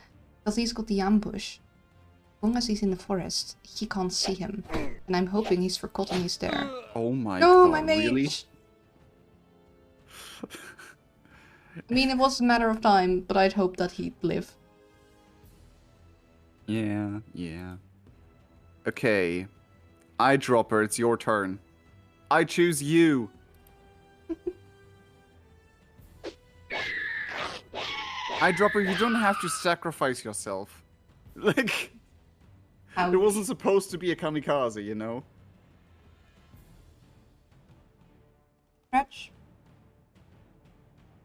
Because he's got the ambush. As long as he's in the forest, he can't see him. And I'm hoping he's forgotten he's there. Oh my No, god, my mage! really? I mean, it was a matter of time, but I'd hoped that he'd live. Yeah. Okay. Eyedropper, it's your turn. I choose you. Eyedropper, you don't have to sacrifice yourself. Like, Ouch. it wasn't supposed to be a kamikaze, you know? Stretch.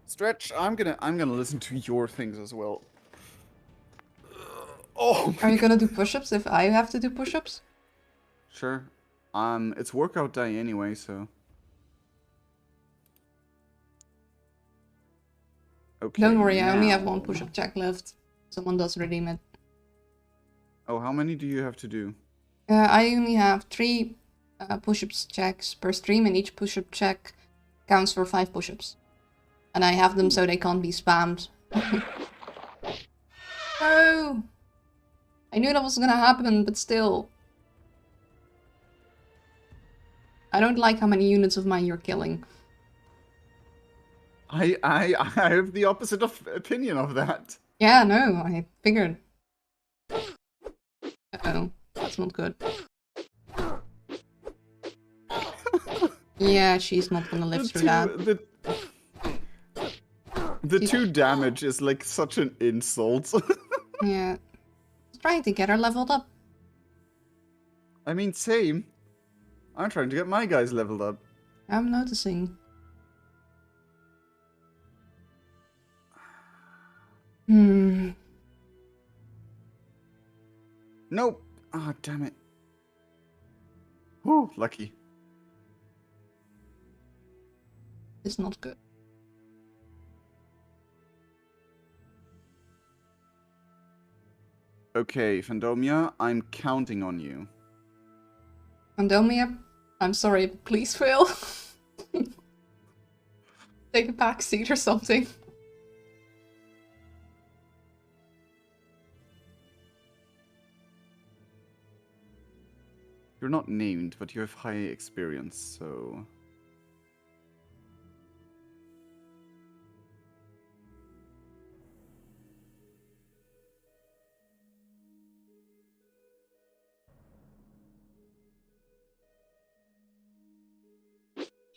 Stretch, I'm gonna listen to your things as well. Oh. Are you gonna do push-ups if I have to do push-ups? Sure. It's workout day anyway, so. Okay. Don't worry, I only have now- one push-up check left. Someone does redeem it. Oh, how many do you have to do? I only have 3 push-ups checks per stream, and each push-up check counts for 5 push-ups. And I have them so they can't be spammed. No! I knew that was gonna happen, but still. I don't like how many units of mine you're killing. I have the opposite of opinion of that. Yeah, no, I figured. Uh-oh, that's not good. Yeah, she's not gonna live through that. The 2 damage is like such an insult. Yeah. I was trying to get her leveled up. I mean, same. I'm trying to get my guys leveled up. I'm noticing. Nope. Ah, damn it. Whew, lucky. It's not good. Okay, Fandomia, I'm counting on you. Andomia, I'm sorry, but please fail. Take a back seat or something. You're not named, but you have high experience, so...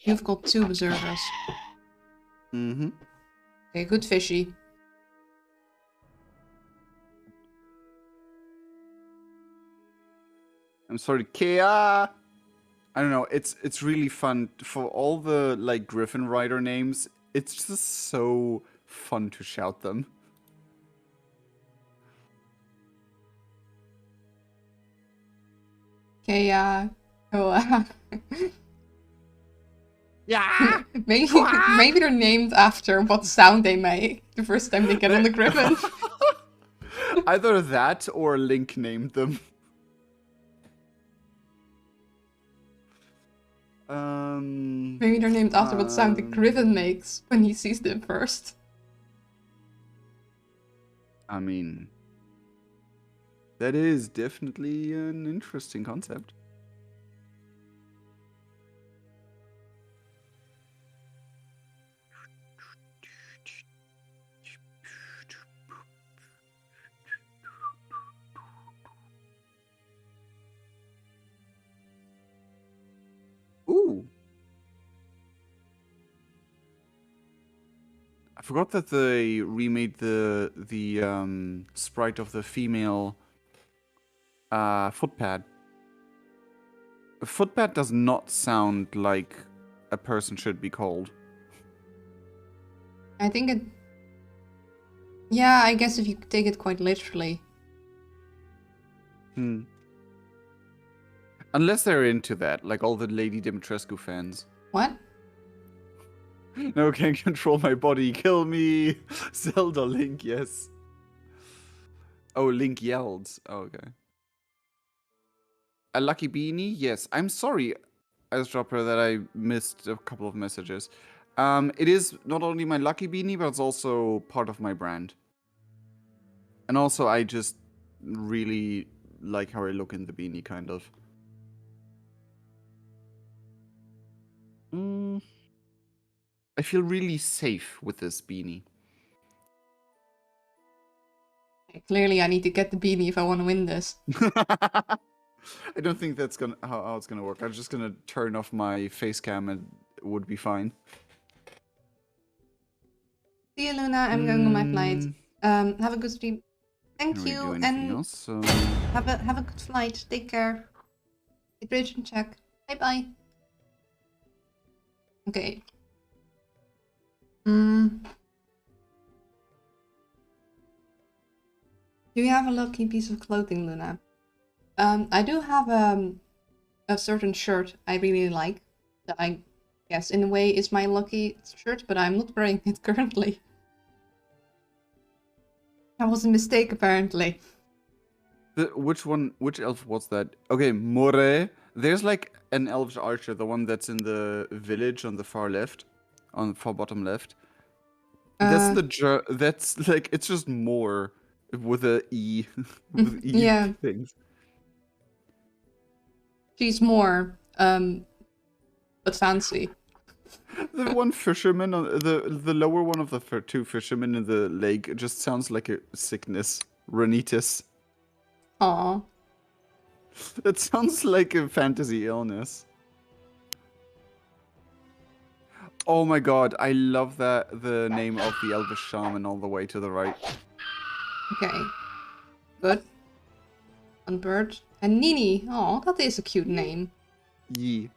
You've got 2 berserkers. Mm-hmm. Okay, good fishy. I'm sorry, Kea! I don't know, it's really fun. For all the, like, Griffin Rider names, it's just so fun to shout them. Okay, oh, Yeah! maybe they're named after what sound they make the first time they get on the griffin. Either that or Link named them. Maybe they're named after what sound the griffin makes when he sees them first. I mean, that is definitely an interesting concept. Ooh. I forgot that they remade the sprite of the female footpad. A footpad does not sound like a person should be called. I think it... Yeah, I guess if you take it quite literally. Unless they're into that, like all the Lady Dimitrescu fans. What? No, can't control my body, kill me! Zelda Link, yes. Oh, Link yelled. Oh, okay. A lucky beanie? Yes. I'm sorry, Dropper, that I missed a couple of messages. It is not only my lucky beanie, but it's also part of my brand. And also, I just really like how I look in the beanie, kind of. I feel really safe with this beanie. Clearly I need to get the beanie if I want to win this. I don't think that's gonna how it's gonna work. I'm just gonna turn off my face cam and it would be fine. See you, Luna. I'm going on my flight. Have a good stream. Thank you, and else, so... have a good flight. Take care. Hydration check. Bye bye. Okay. Do you have a lucky piece of clothing, Luna? I do have a certain shirt I really like that I guess in a way is my lucky shirt, but I'm not wearing it currently. That was a mistake, apparently. Which elf was that? Okay, More. There's like an elf archer, the one that's in the village on the far left, on the far bottom left. That's like, it's just more with a E, with E yeah. things. She's more, but fancy. The one fisherman, on the lower one of the two fishermen in the lake, just sounds like a sickness. Rhinitis. Aww. That sounds like a fantasy illness. Oh my god, I love that the name of the Elvish Shaman all the way to the right. Okay. Good. One bird. And Nini. Oh, that is a cute name. Yee.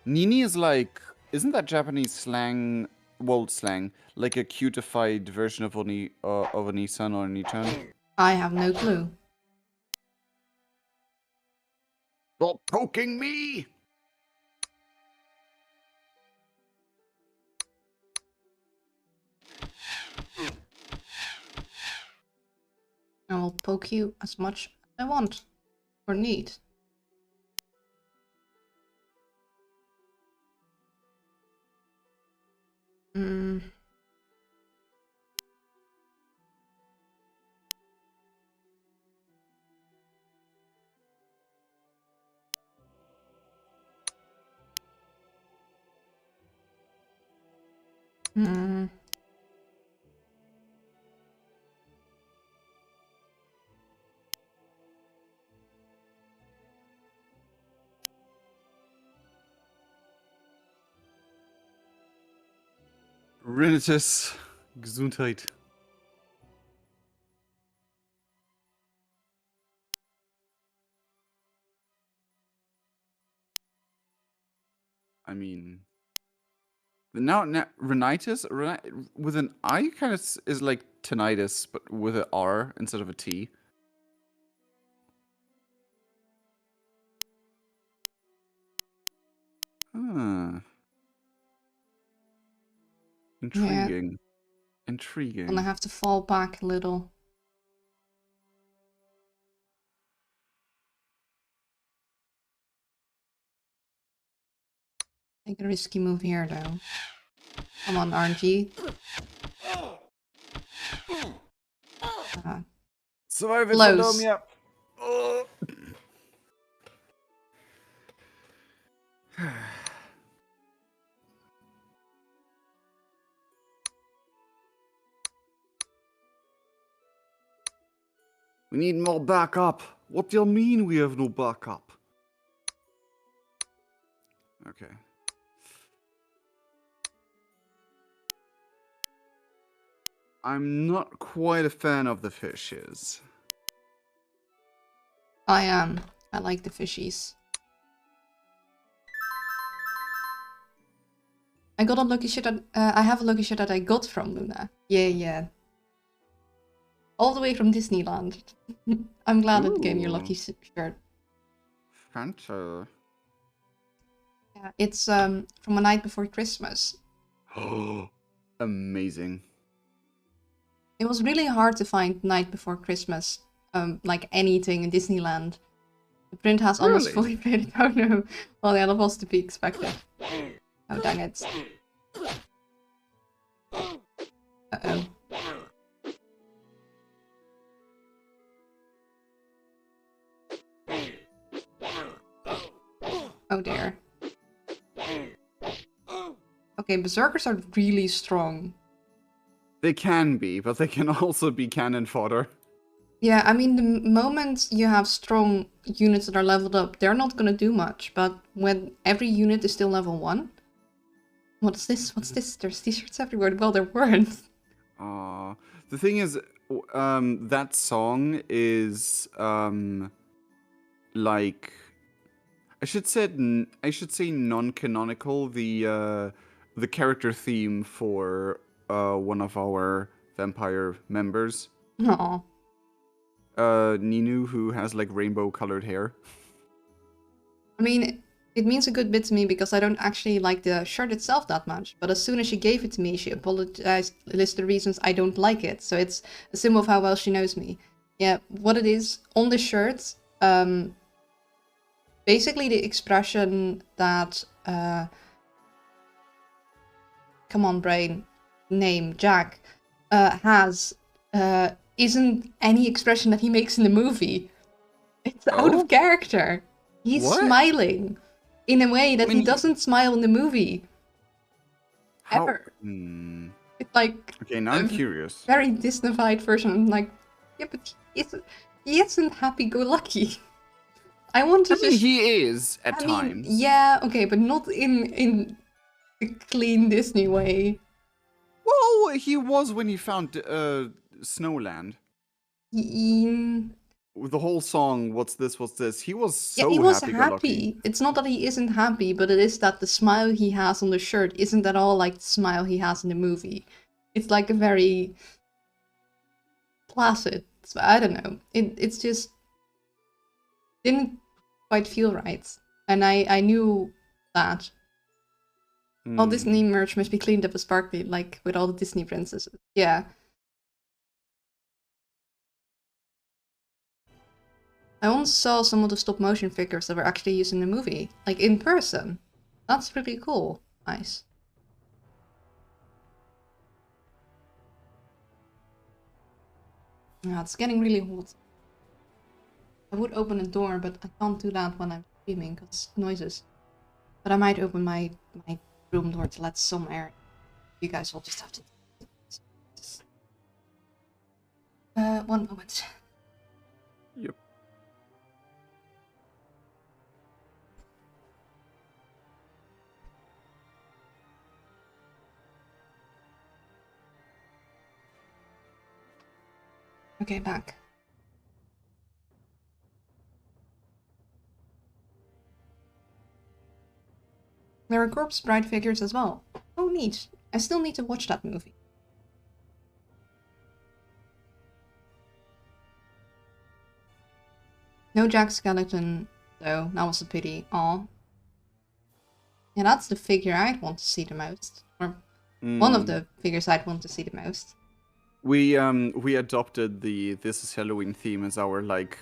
Nini is like... Isn't that Japanese slang... World slang? Like a cutified version of of a Nissan or a Nichan? I have no clue. Stop poking me! I will poke you as much as I want. Or need. Hmm. Renitus. Gesundheit. I mean, now rhinitis with an I kind of is like tinnitus, but with an R instead of a T. Huh. Yeah, Intriguing. gonna Intriguing. have to fall back a little. Take a risky move here, though. Come on, RNG. Survive it, Close. Fandomia. Oh. We need more backup. What do you mean we have no backup? Okay. I'm not quite a fan of the fishes. I am. I like the fishies. I got a lucky shirt that I have a lucky shirt that I got from Luna. Yeah, yeah. All the way from Disneyland. I'm glad it gave me your lucky shirt. Fanta. Yeah, it's from a night before Christmas. Oh, amazing. It was really hard to find night before Christmas, like anything in Disneyland. The print has almost Really? fully faded. Oh no. Well, yeah, that was to be expected. Oh, dang it. Uh-oh. Oh dear. Okay, berserkers are really strong. They can be, but they can also be cannon fodder. Yeah, I mean, the moment you have strong units that are leveled up, they're not gonna do much. But when every unit is still level 1... What's this? What's this? There's t-shirts everywhere. Well, there weren't. The thing is, that song is, like... I should say non-canonical. The character theme for one of our vampire members, Aw. Ninu, who has like rainbow-colored hair. I mean, it means a good bit to me because I don't actually like the shirt itself that much. But as soon as she gave it to me, she apologized, listed the reasons I don't like it. So it's a symbol of how well she knows me. Yeah, what it is on the shirt, basically the expression that, come on brain, name, Jack, has, isn't any expression that he makes in the movie. It's out Oh? of character. He's What? smiling in a way that I mean, he doesn't smile in the movie. How? Ever. Hmm. It's like Okay, now I'm curious. very Disneyfied version. I'm like, yeah, but he isn't happy-go-lucky. I want to I mean, just... he is at I times. mean, yeah, okay, but not in the clean Disney way. Well, he was when he found Snowland. He, The whole song, what's this, what's this? He was yeah, so he was happy-go-lucky. happy. It's not that he isn't happy, but it is that the smile he has on the shirt isn't at all like the smile he has in the movie. It's like a very placid. I don't know. It's just didn't quite feel right, and I knew that. All Disney merch must be cleaned up and sparkly, like with all the Disney princesses. Yeah. I once saw some of the stop motion figures that were actually used in the movie, like in person. That's pretty cool. Nice. Yeah, it's getting really hot. I would open a door, but I can't do that when I'm streaming because noises. But I might open my room door to let some air. You guys will just have to... one moment. Yep. Okay, back. There are corpse bride figures as well. Oh, neat. I still need to watch that movie. No Jack Skeleton, though. That was a pity. Aw. Yeah, that's the figure I'd want to see the most. Or one of the figures I'd want to see the most. We adopted the This is Halloween theme as our like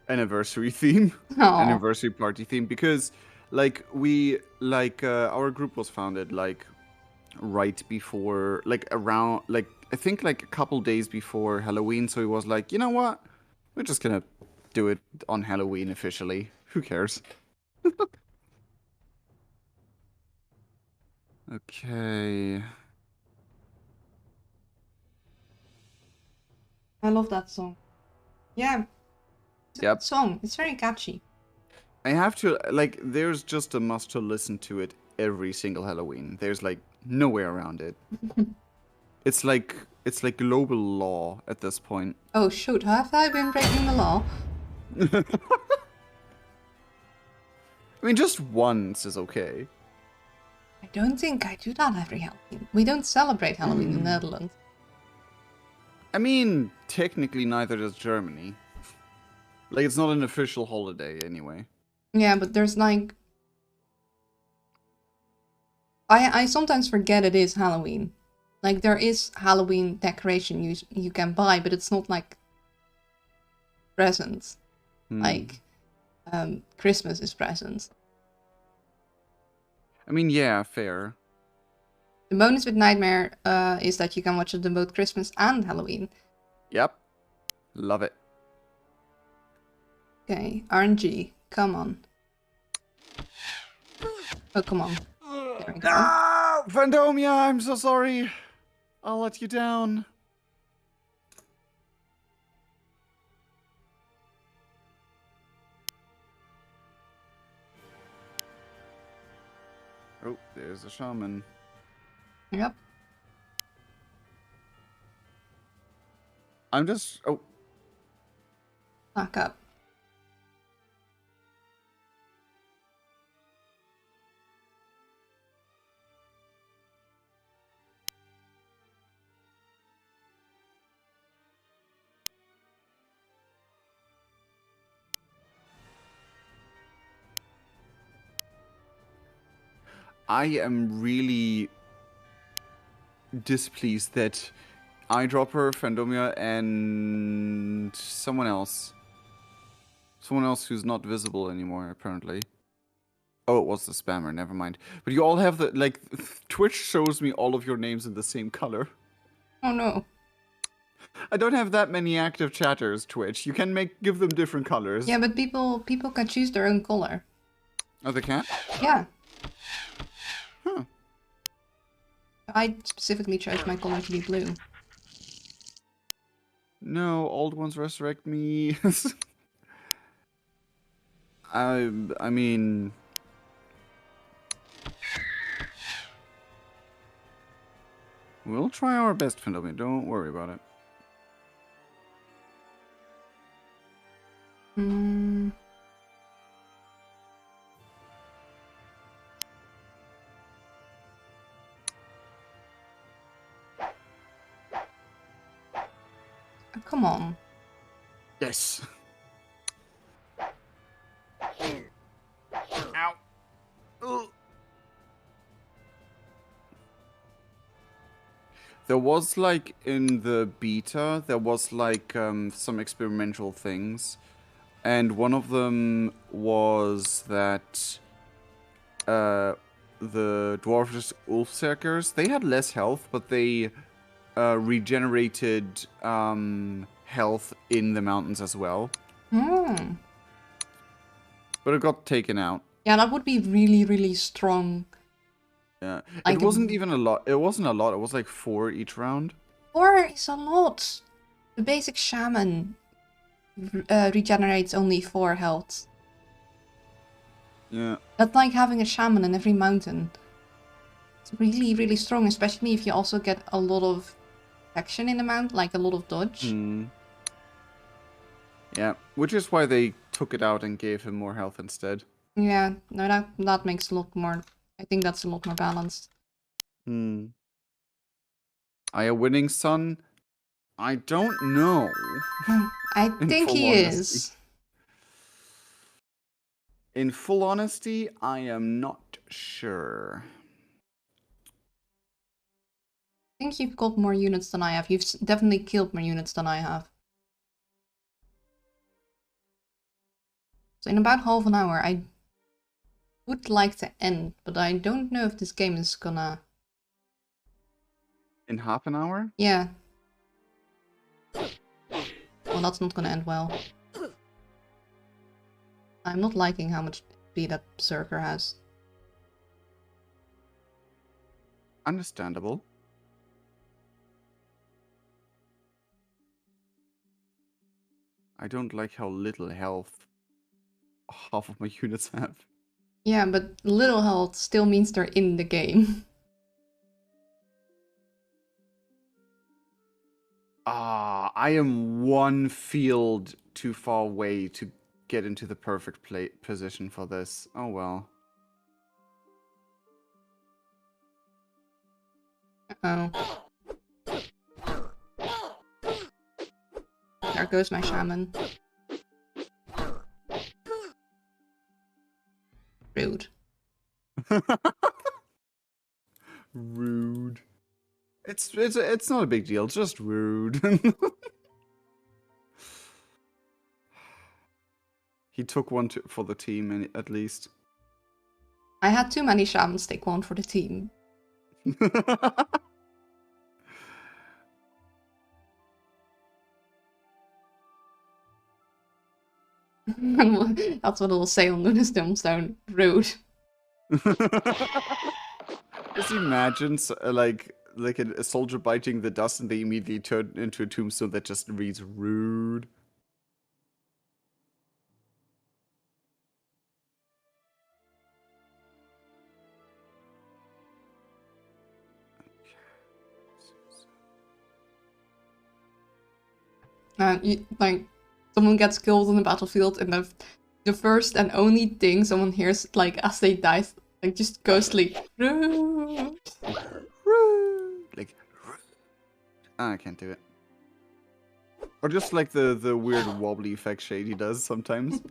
anniversary theme. Aw. Anniversary party theme, because like our group was founded like right before, like around, like I think like a couple days before Halloween, so he was like, you know what, we're just gonna do it on Halloween officially, who cares. Okay. I love that song. Yeah. It's a Yep. good song. It's very catchy. I have to, like, there's just a must to listen to it every single Halloween. There's like no way around it. It's like global law at this point. Oh shoot, have I been breaking the law? I mean, just once is okay. I don't think I do that every Halloween. We don't celebrate Halloween in the Netherlands. I mean, technically neither does Germany. Like, it's not an official holiday anyway. Yeah, but there's like... I sometimes forget it is Halloween. Like, there is Halloween decoration you can buy, but it's not like presents. Like, Christmas is presents. I mean, yeah, fair. The bonus with Nightmare is that you can watch it on both Christmas and Halloween. Yep. Love it. Okay, RNG, come on. Oh, come on. There we go. Ah, Vandomia, I'm so sorry. I'll let you down. Oh, there's a shaman. Yep. I'm just... Oh. Back up. I am really displeased that Eyedropper, Fandomia, and someone else who's not visible anymore, apparently. Oh, it was the spammer, never mind. But you all have the, like, Twitch shows me all of your names in the same color. Oh no. I don't have that many active chatters, Twitch. You can give them different colors. Yeah, but people can choose their own color. Oh, they can? Yeah. Huh. I specifically chose my color to be blue. No, old ones resurrect me. I mean... We'll try our best, Fandomia. Don't worry about it. Hmm. Oh, come on. Yes. Ow. Ugh. There was, like, in the beta, there was, like, some experimental things. And one of them was that the Dwarves Ulfserkers, they had less health, but they regenerated health in the mountains as well. Hmm. But it got taken out. Yeah, that would be really, really strong. Yeah. It Like, wasn't even a lot. It wasn't a lot. It was like 4 each round. 4 is a lot. The basic shaman regenerates only 4 health. Yeah. That's like having a shaman in every mountain. It's really, really strong, especially if you also get a lot of action in the mount, like a lot of dodge. Hmm. Yeah. Which is why they took it out and gave him more health instead. Yeah, no, that makes a lot more. I think that's a lot more balanced. Hmm. Are you winning, son? I don't know. I In think full he honesty. is. In full honesty, I am not sure. I think you've got more units than I have. You've definitely killed more units than I have. So in about half an hour, I would like to end, but I don't know if this game is gonna... In half an hour? Yeah. Well, that's not gonna end well. I'm not liking how much speed that Berserker has. Understandable. I don't like how little health half of my units have. Yeah, but little health still means they're in the game. Ah, I am 1 field too far away to get into the perfect position for this. Oh well. Oh. There goes my shaman. Rude. Rude. It's not a big deal, just rude. He took one for the team at least. I had too many shamans take one for the team. That's what it'll say on Luna's tombstone. Rude. Just imagine like a soldier biting the dust and they immediately turn into a tombstone that just reads rude. Like, someone gets killed on the battlefield and the first and only thing someone hears, like, as they die, like, just ghostly, rude. Rude. Like, rude. Ah, I can't do it. Or just like the weird wobbly effect Shady does sometimes.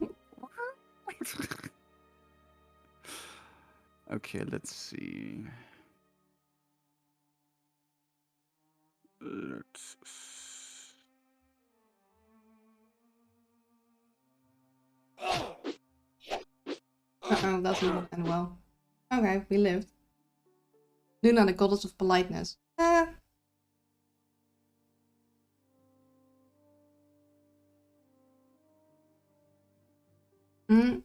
Okay, let's see. Let's... Uh-oh, that's not end well. Okay, we lived. Luna, the goddess of politeness. Hmm.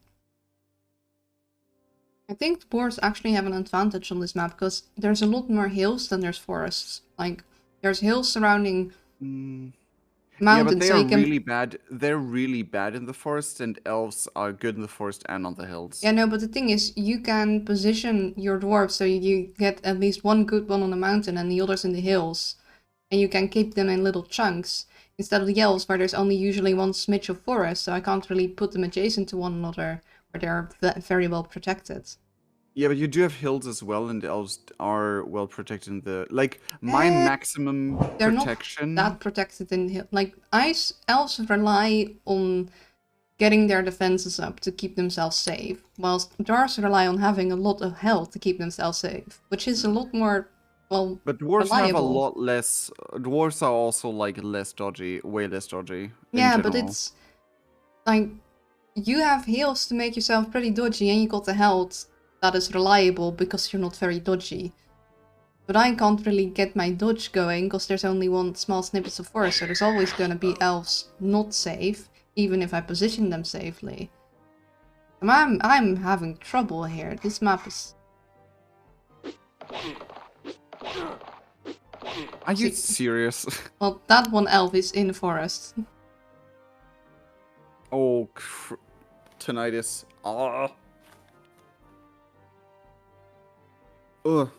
I think dwarves actually have an advantage on this map because there's a lot more hills than there's forests. Like, there's hills surrounding Yeah, mountains, but they so are you can... really bad. They're really bad in the forest, and elves are good in the forest and on the hills. Yeah, no, but the thing is, you can position your dwarves so you get at least one good one on the mountain and the others in the hills. And you can keep them in little chunks. Instead of the elves, where there's only usually one smidge of forest, so I can't really put them adjacent to one another, where they're very well protected. Yeah, but you do have hills as well, and the elves are well protected in the... Like, my Eh, maximum They're not protection... that protected in hill. Like, elves rely on getting their defenses up to keep themselves safe, whilst dwarves rely on having a lot of health to keep themselves safe, which is a lot more, well, But dwarves have a reliable. lot less... Dwarves are also, like, less dodgy, way less dodgy, in Yeah, general. but it's, like, you have heals to make yourself pretty dodgy, and you got the health that is reliable because you're not very dodgy. But I can't really get my dodge going because there's only one small snippet of forest, so there's always gonna be elves not safe, even if I position them safely. I'm having trouble here. This map is... Are you See, serious? well, that one elf is in the forest. Oh, tinnitus. Oh. Ugh.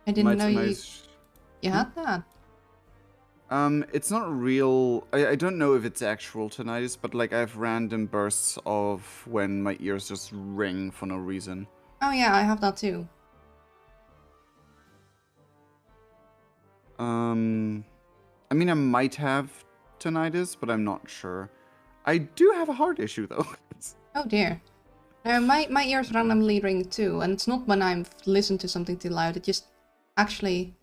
I My didn't know tinnitus. you had that. It's not real. I don't know if it's actual tinnitus, but like I have random bursts of when my ears just ring for no reason. Oh yeah, I have that too. I mean, I might have tinnitus, but I'm not sure. I do have a heart issue though. Oh dear. My ears randomly ring too, and it's not when I've listened to something too loud. It just actually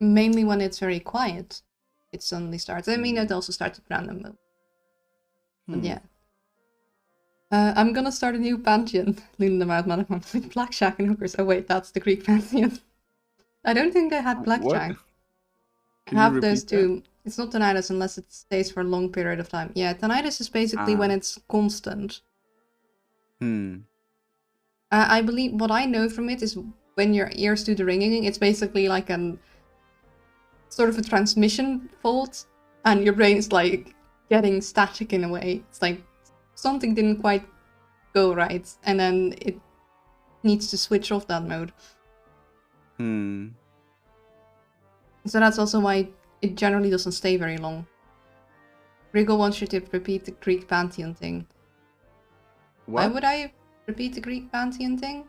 mainly when it's very quiet, it suddenly starts. I mean, it also starts at random moments. But yeah. I'm gonna start a new pantheon, Luna the Mad Management, with Blackjack and hookers. Oh wait, that's the Greek pantheon. I don't think I had What? Blackjack. I Can you have those repeat that? two. It's not tinnitus unless it stays for a long period of time. Yeah, tinnitus is basically when it's constant. I believe what I know from it is when your ears do the ringing, it's basically like an sort of a transmission fault, and your brain's like getting static in a way. It's like something didn't quite go right, and then it needs to switch off that mode. So that's also why it generally doesn't stay very long. Rigo wants you to repeat the Greek pantheon thing. What? Why would I repeat the Greek pantheon thing?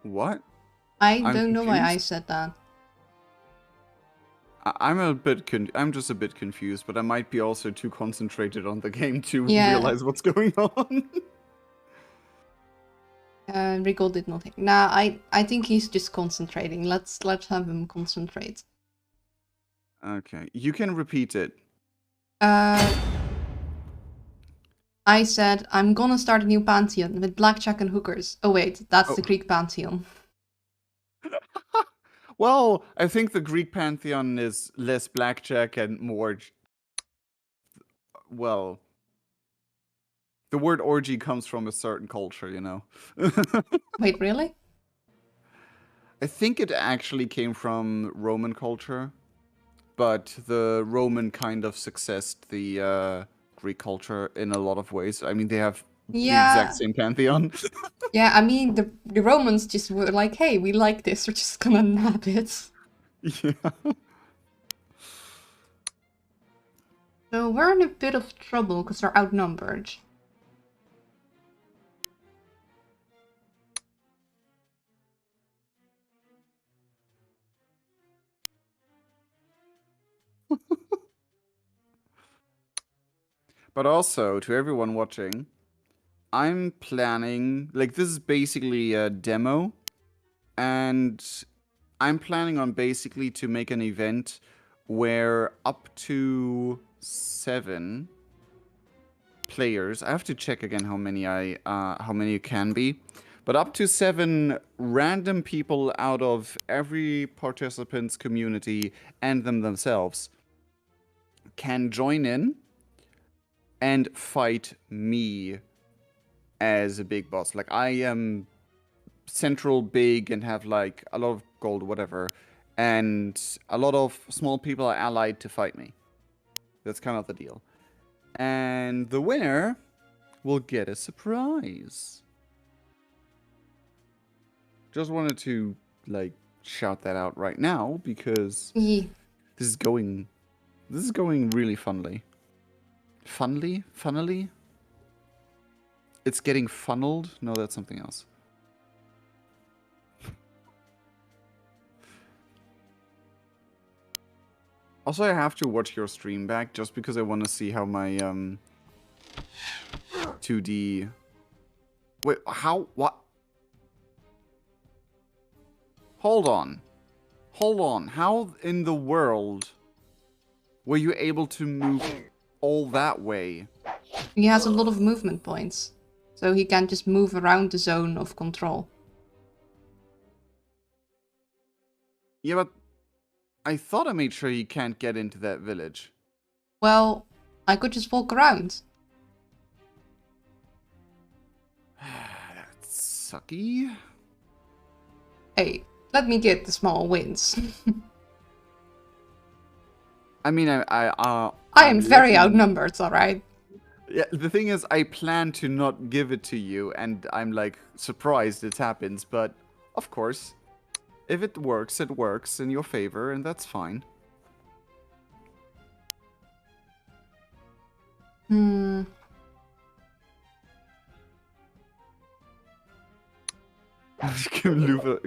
What? I I'm don't know why I confused. said that. I'm just a bit confused, but I might be also too concentrated on the game to Yeah. realize what's going on. Rigo did nothing. Nah, I think he's just concentrating. Let's have him concentrate. Okay, you can repeat it. I said I'm gonna start a new pantheon with blackjack and hookers. Oh wait, that's the Greek pantheon. Well, I think the Greek pantheon is less blackjack and more. Well, the word orgy comes from a certain culture, you know. Wait, really? I think it actually came from Roman culture, but the Roman kind of successed the Greek culture in a lot of ways. I mean, they have the exact same pantheon. Yeah, I mean, the Romans just were like, hey, we like this, we're just gonna nab it. Yeah. So we're in a bit of trouble because they're outnumbered. But also, to everyone watching, I'm planning, like, this is basically a demo, and I'm planning on basically to make an event where up to 7 players, I have to check again how many it can be, but up to 7 random people out of every participant's community and themselves can join in and fight me as a big boss. Like, I am central big and have like a lot of gold, whatever, and a lot of small people are allied to fight me. That's kind of the deal. And the winner will get a surprise. Just wanted to like shout that out right now because this is going really funnily. Funnily? It's getting funneled? No, that's something else. Also, I have to watch your stream back just because I want to see how my 2D. Wait, how? What? Hold on. How in the world were you able to move all that way? He has a lot of movement points, so he can just move around the zone of control. Yeah, but I thought I made sure he can't get into that village. Well, I could just walk around. That's sucky. Hey, let me get the small wins. I mean, I I'm am very letting- outnumbered, alright? Yeah, the thing is, I plan to not give it to you, and I'm like surprised it happens. But of course, if it works in your favor, and that's fine. Hmm. Give Luna,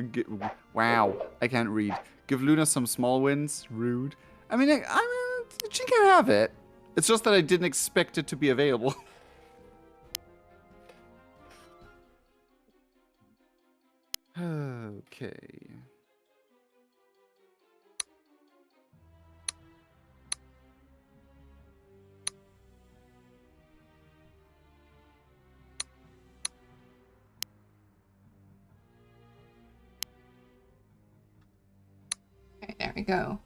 wow, I can't read. Give Luna some small wins. Rude. I mean, she can have it. It's just that I didn't expect it to be available. Okay. Okay, there we go.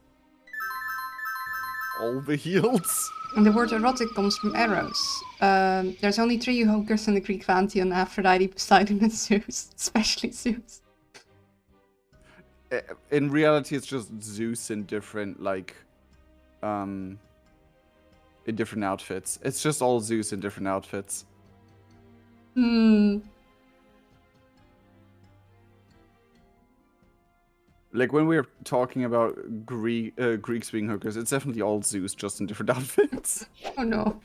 All the heals. And the word erotic comes from arrows. There's only 3 hokers in the Greek pantheon: Aphrodite, Poseidon, and Zeus. Especially Zeus. In reality, it's just Zeus in different, like, in different outfits. It's just all Zeus in different outfits. Hmm. Like, when we're talking about Greek-speaking hookers, it's definitely all Zeus, just in different outfits. Oh no.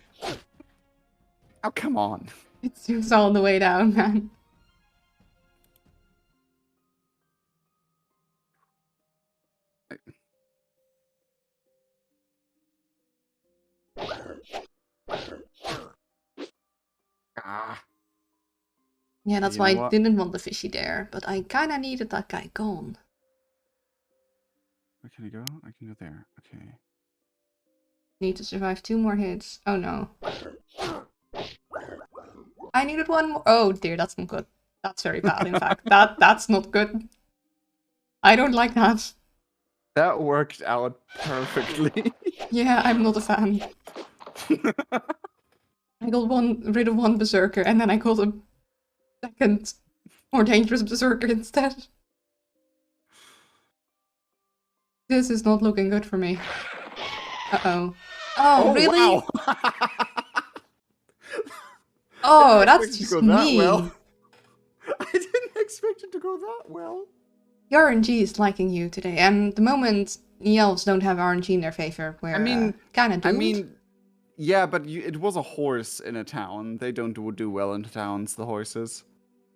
Oh, come on. It's Zeus all the way down, man. Ah. Yeah, that's You why know I what? didn't want the fishy there, but I kinda needed that guy gone. Where can I go? I can go there. Okay. Need to survive 2 more hits. Oh no. I needed 1 more. Oh dear, that's not good. That's very bad, in fact. That's not good. I don't like that. That worked out perfectly. Yeah, I'm not a fan. I got rid of 1 berserker, and then I got a second, more dangerous berserker instead. This is not looking good for me. Uh-oh. Oh, really? Wow. Oh, I that's didn't expect it to just go that mean. well. I didn't expect it to go that well. The RNG is liking you today, and the moment the elves don't have RNG in their favor, we're kinda doomed. Yeah, but it was a horse in a town. They don't do well in towns, the horses.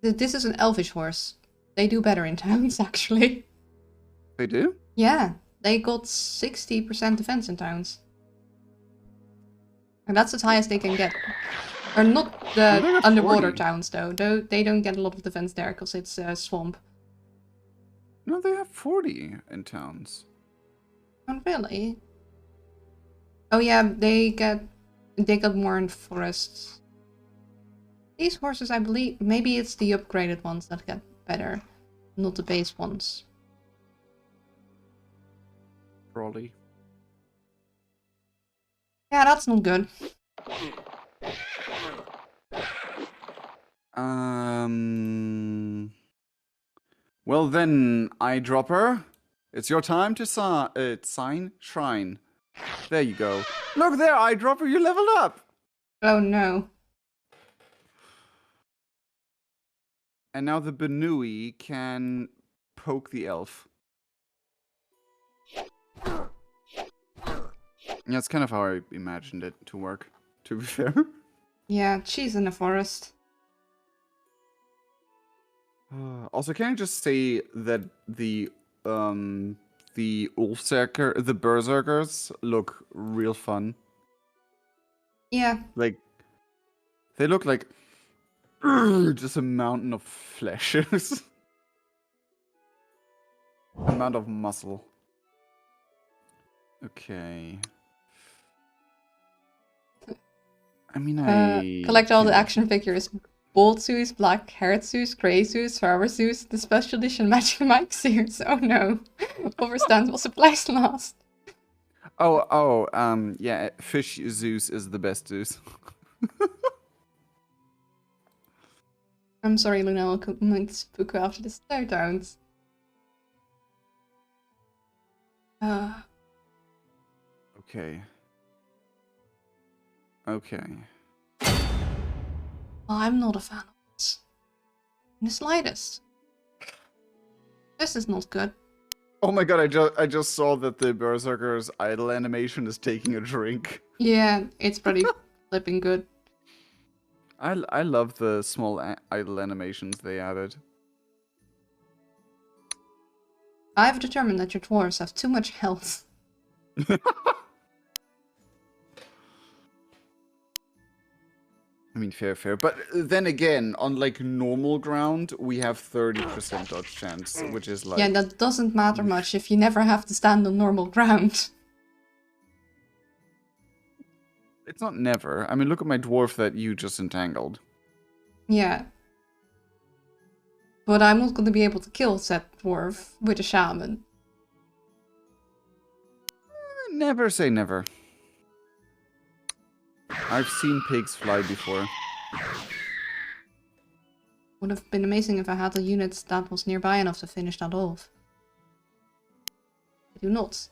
This is an elvish horse. They do better in towns, actually. They do? Yeah, they got 60% defense in towns. And that's as high as they can get. Or not Well, they the got underwater 40. towns, though. They don't get a lot of defense there, because it's a swamp. No, they have 40 in towns. Oh, really? Oh yeah, they got more in forests. These horses, I believe, maybe it's the upgraded ones that get better, not the base ones. Probably. Yeah, that's not good. Well then, eyedropper, it's your time to sign shrine. There you go. Look there, eyedropper, you leveled up. Oh no. And now the Benui can poke the elf. Yeah, it's kind of how I imagined it to work, to be fair. Yeah, she's in the forest. Also, can I just say that the berserkers look real fun. Yeah. Like, they look like just a mountain of flesh. Amount of muscle. Okay. I mean, Collect all the can- action figures. Bold Zeus, Black Haired Zeus, Grey Zeus, Farmer Zeus, the special edition Magic Mike Zeus. Oh no. Overstand was a place last. Yeah, Fish Zeus is the best Zeus. I'm sorry, Luna, I'll comment spook after the start downs. Okay. Okay. I'm not a fan of this. In the slightest. This is not good. Oh my god, I just saw that the Berserker's idle animation is taking a drink. Yeah, it's pretty flipping good. I love the small idle animations they added. I've determined that your dwarves have too much health. I mean, fair. But then again, on like normal ground, we have 30% dodge chance, which is like... Yeah, that doesn't matter much if you never have to stand on normal ground. It's not never. I mean, look at my dwarf that you just entangled. Yeah. But I'm not gonna be able to kill said dwarf with a shaman. Never say never. I've seen pigs fly before. Would have been amazing if I had a unit that was nearby enough to finish that off. I do not.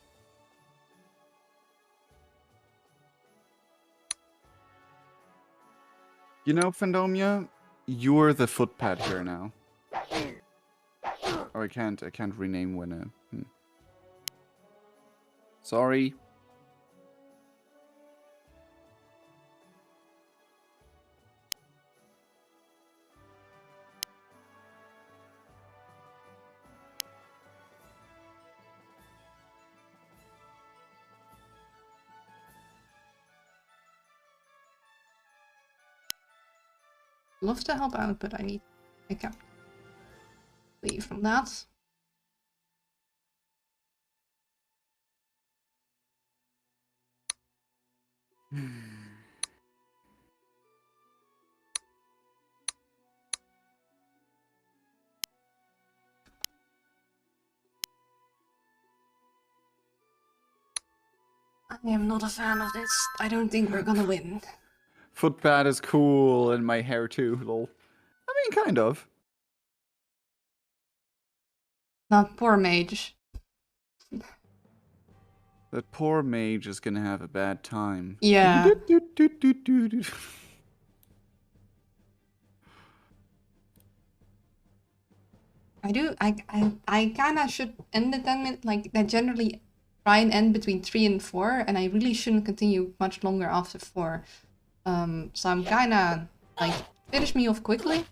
You know, Fandomia, you're the footpad here now. Oh, I can't rename when Sorry. Love to help out, but I can't leave from that. I am not a fan of this. I don't think we're gonna win. Footpad is cool, and my hair too, lol. I mean, kind of. That poor mage. That poor mage is gonna have a bad time. Yeah. I kinda should end it then, like, I generally try and end between 3 and 4, and I really shouldn't continue much longer after 4. So I'm kinda, like, finish me off quickly.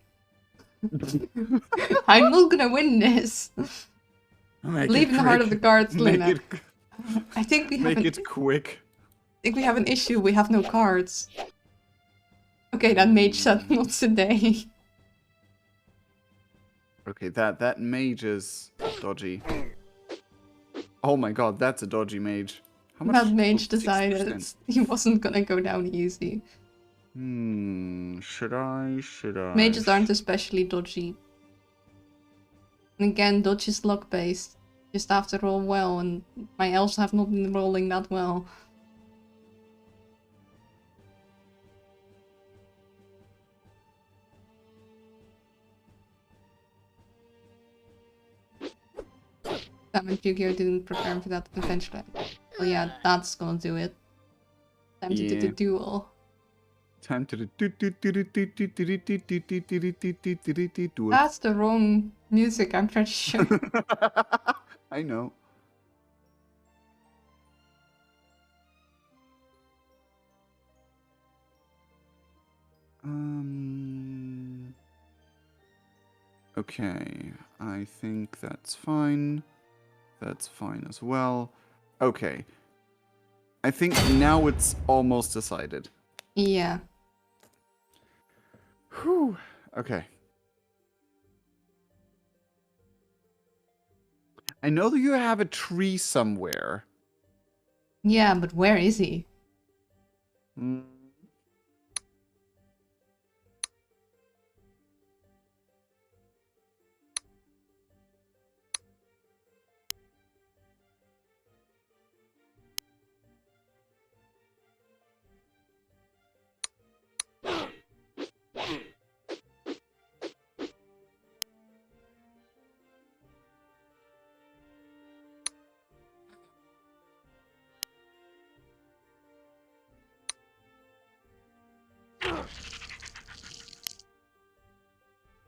I'm not gonna win this. Leave in the heart of the cards, Luna. I think we have Make it quick. I think we have an issue, we have no cards. Okay, that mage said not today. Okay, that mage is dodgy. Oh my god, that's a dodgy mage. How much? That mage 60%. decided he wasn't gonna go down easy. Should I? Mages aren't especially dodgy. And again, dodge is luck based. Just have to roll well, and my elves have not been rolling that well. Damn it, Yu-Gi-Oh! Didn't prepare for that eventually. Oh yeah, that's gonna do it. Time to do the duel. Time to do That's the wrong music, I'm pretty sure. I know. Okay, I think that's fine. That's fine as well. Okay. I think now it's almost decided. Yeah. Whew. Okay. I know that you have a tree somewhere. Yeah, but where is he?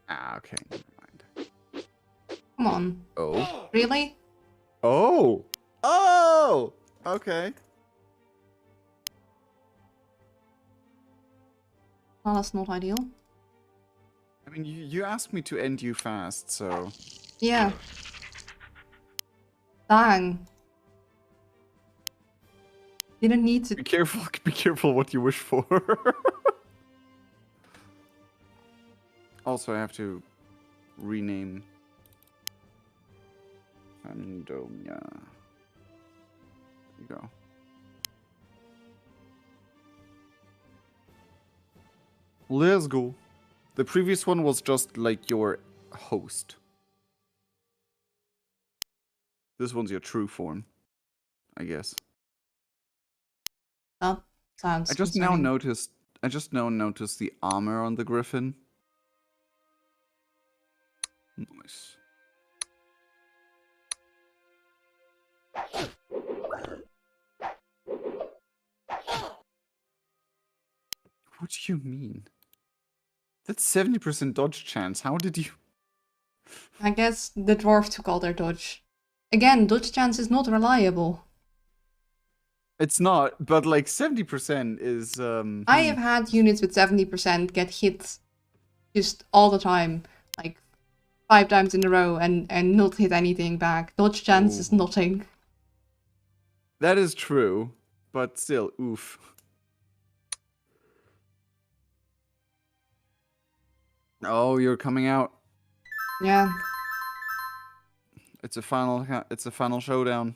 Ah, okay, never mind. Come on. Oh. Really? Oh! Oh! Okay. Well, that's not ideal. I mean, you asked me to end you fast, so... Yeah. Dang. Didn't need to... Be careful what you wish for. Also, I have to rename Fandomia. There you go. Let's go. The previous one was just like your host. This one's your true form, I guess. That sounds I just concerning. now noticed the armor on the griffin. Nice. What do you mean? That's 70% dodge chance. How did you... I guess the dwarf took all their dodge. Again, dodge chance is not reliable. It's not, but like 70% is I have had units with 70% get hit just all the time. Like 5 times in a row and not hit anything back. Dodge chance is Ooh. nothing. That is true, but still, oof. Oh, you're coming out. Yeah. It's a final showdown.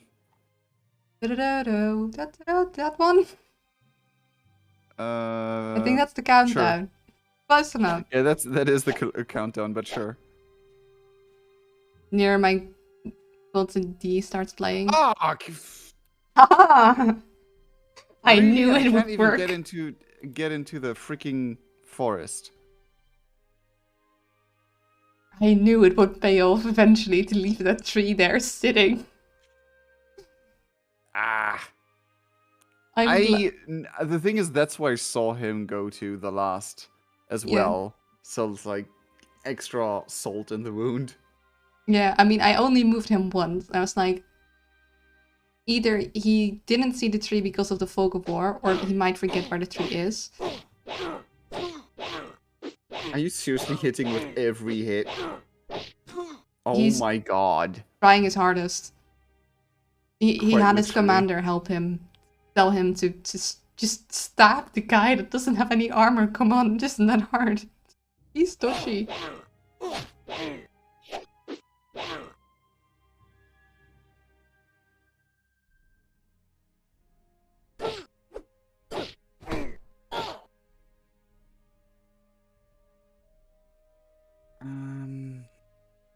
That one? I think that's the countdown. Close enough. Yeah, that is the countdown, but sure. Near my Golden D starts playing. Ah! I Really? knew it can't would even work. get into the freaking forest. I knew it would pay off eventually to leave that tree there sitting. Ah. The The thing is, that's why I saw him go to the last as Yeah. well. So it's like extra salt in the wound. Yeah, I mean, I only moved him once. I was like, either he didn't see the tree because of the fog of war, or he might forget where the tree is. Are you seriously hitting with every hit? Oh He's my god. trying his hardest. He Quite had his literally. commander help him, tell him to just stab the guy that doesn't have any armor. Come on, it isn't that hard. He's dodgy.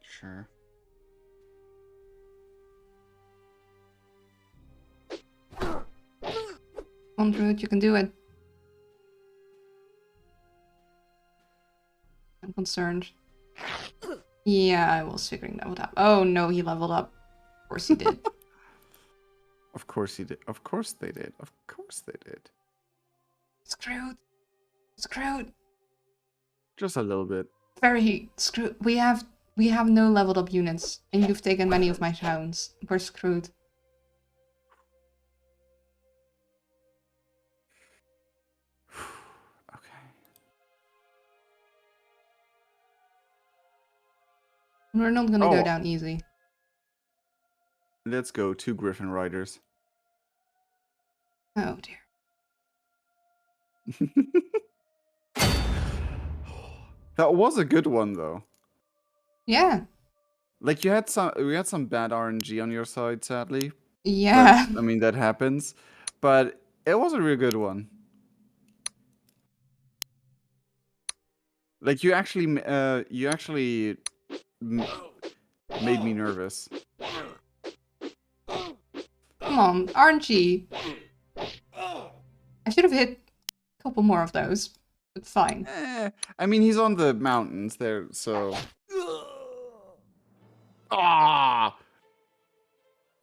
Sure. Come on, Druid, you can do it. I'm concerned. Yeah, I was figuring that would happen. Oh no, he leveled up. Of course he did. Of course he did. Of course they did. Of course they did. Screwed. Screwed. Just a little bit. Very screwed. We have no leveled up units, and you've taken many of my towns. We're screwed. Okay. We're not gonna go Oh. down easy. Let's go. 2 Griffin Riders. Oh dear. That was a good one though. Yeah. Like we had some bad RNG on your side, sadly. Yeah. But, I mean that happens. But it was a real good one. Like you actually made me nervous. Come on, RNG. I should have hit a couple more of those. It's fine. I mean he's on the mountains there, so. Ah!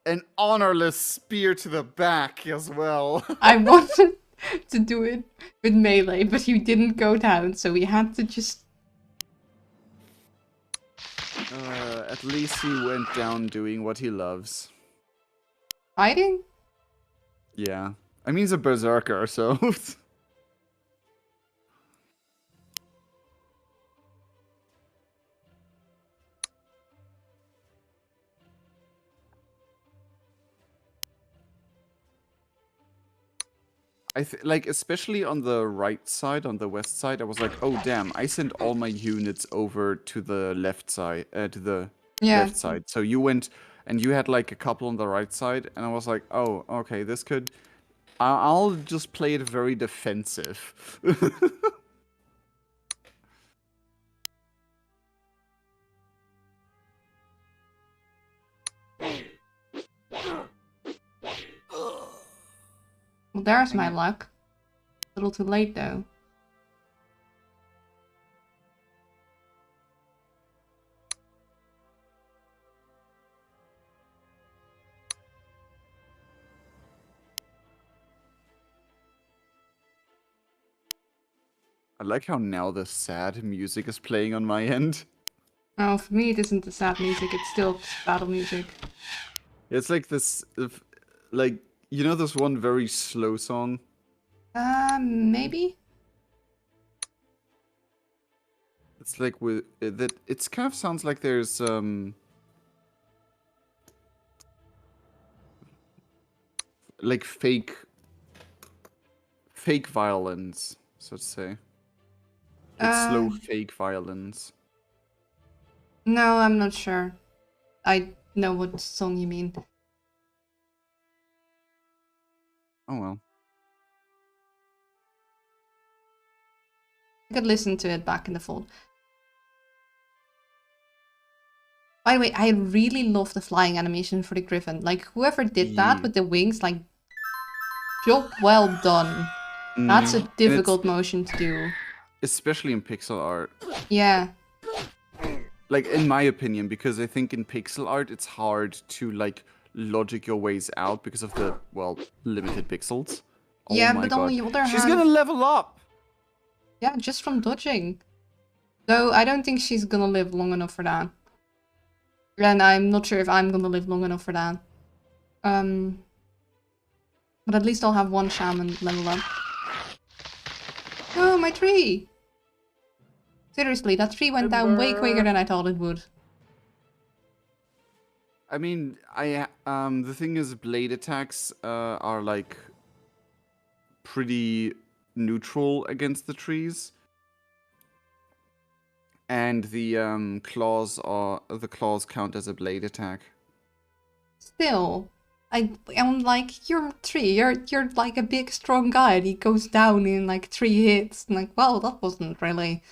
An honorless spear to the back as well. I wanted to do it with melee, but he didn't go down, so we had to just At least he went down doing what he loves. Fighting? Yeah. I mean, he's a berserker, so... like, especially on the right side, on the west side, I was like, oh damn, I sent all my units over to the left side, Yeah. So you went and you had like a couple on the right side, and I was like, oh, okay, this could. I'll just play it very defensive. Well, there's Dang my it. luck. A little too late though. I like how now the sad music is playing on my end. Oh, for me it isn't the sad music, it's still battle music. It's like this, like, you know, this one very slow song. Maybe? It's like with that. It's kind of sounds like there's like fake violence, so to say. Like slow Uh, fake violence. no, I'm not sure. I know what song you mean. Oh well. I could listen to it back in the fold. By the way, I really love the flying animation for the griffin. Like, whoever did that Yeah. with the wings, like, job well done. That's a And it's difficult motion to do. especially in pixel art. Yeah. Like in my opinion, because I think in pixel art it's hard to like logic your ways out because of the limited pixels. Oh Yeah, my but on god. the other She's hand, gonna level up! yeah, just from dodging. Though I don't think she's gonna live long enough for that. And I'm not sure if I'm gonna live long enough for that. But at least I'll have one shaman level up. Oh, my tree! Seriously, that tree went down way quicker than I thought it would. I mean, the thing is, blade attacks are like pretty neutral against the trees, and the claws count as a blade attack. Still, I'm like, you're a tree, you're like a big strong guy, and he goes down in like 3 hits. I'm like, well, that wasn't really.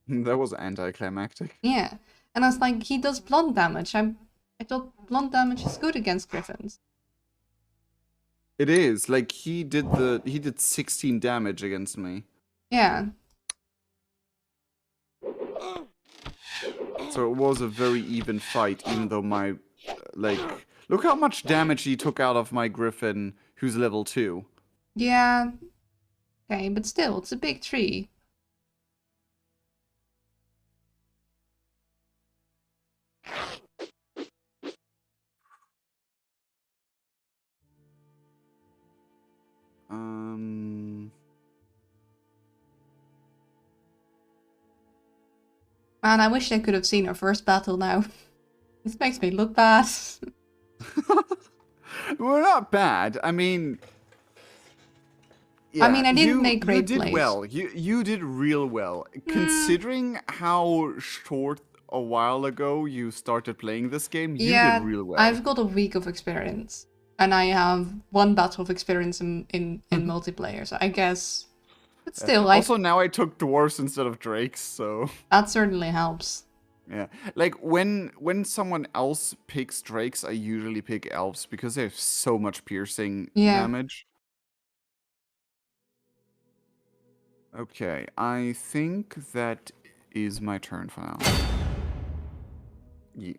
That was anticlimactic. Yeah. And I was like, he does blunt damage. I thought blunt damage is good against griffins. It is like he did 16 damage against me. Yeah. So it was a very even fight, even though my like look how much damage he took out of my griffin, who's level 2. Yeah. Okay, but still, it's a big tree. Man, I wish I could have seen our first battle now. This makes me look bad. We're not bad. I mean, yeah, I mean, I didn't make you great did plays. well. You did real well, considering how short a while ago you started playing this game. You did Yeah, real well. I've got a week of experience. And I have one battle of experience in multiplayer, so I guess. But still, like, Also, now I took dwarves instead of drakes, so that certainly helps. yeah. Like when someone else picks drakes, I usually pick elves because they have so much piercing Yeah. damage. Okay, I think that is my turn for now. Yeah.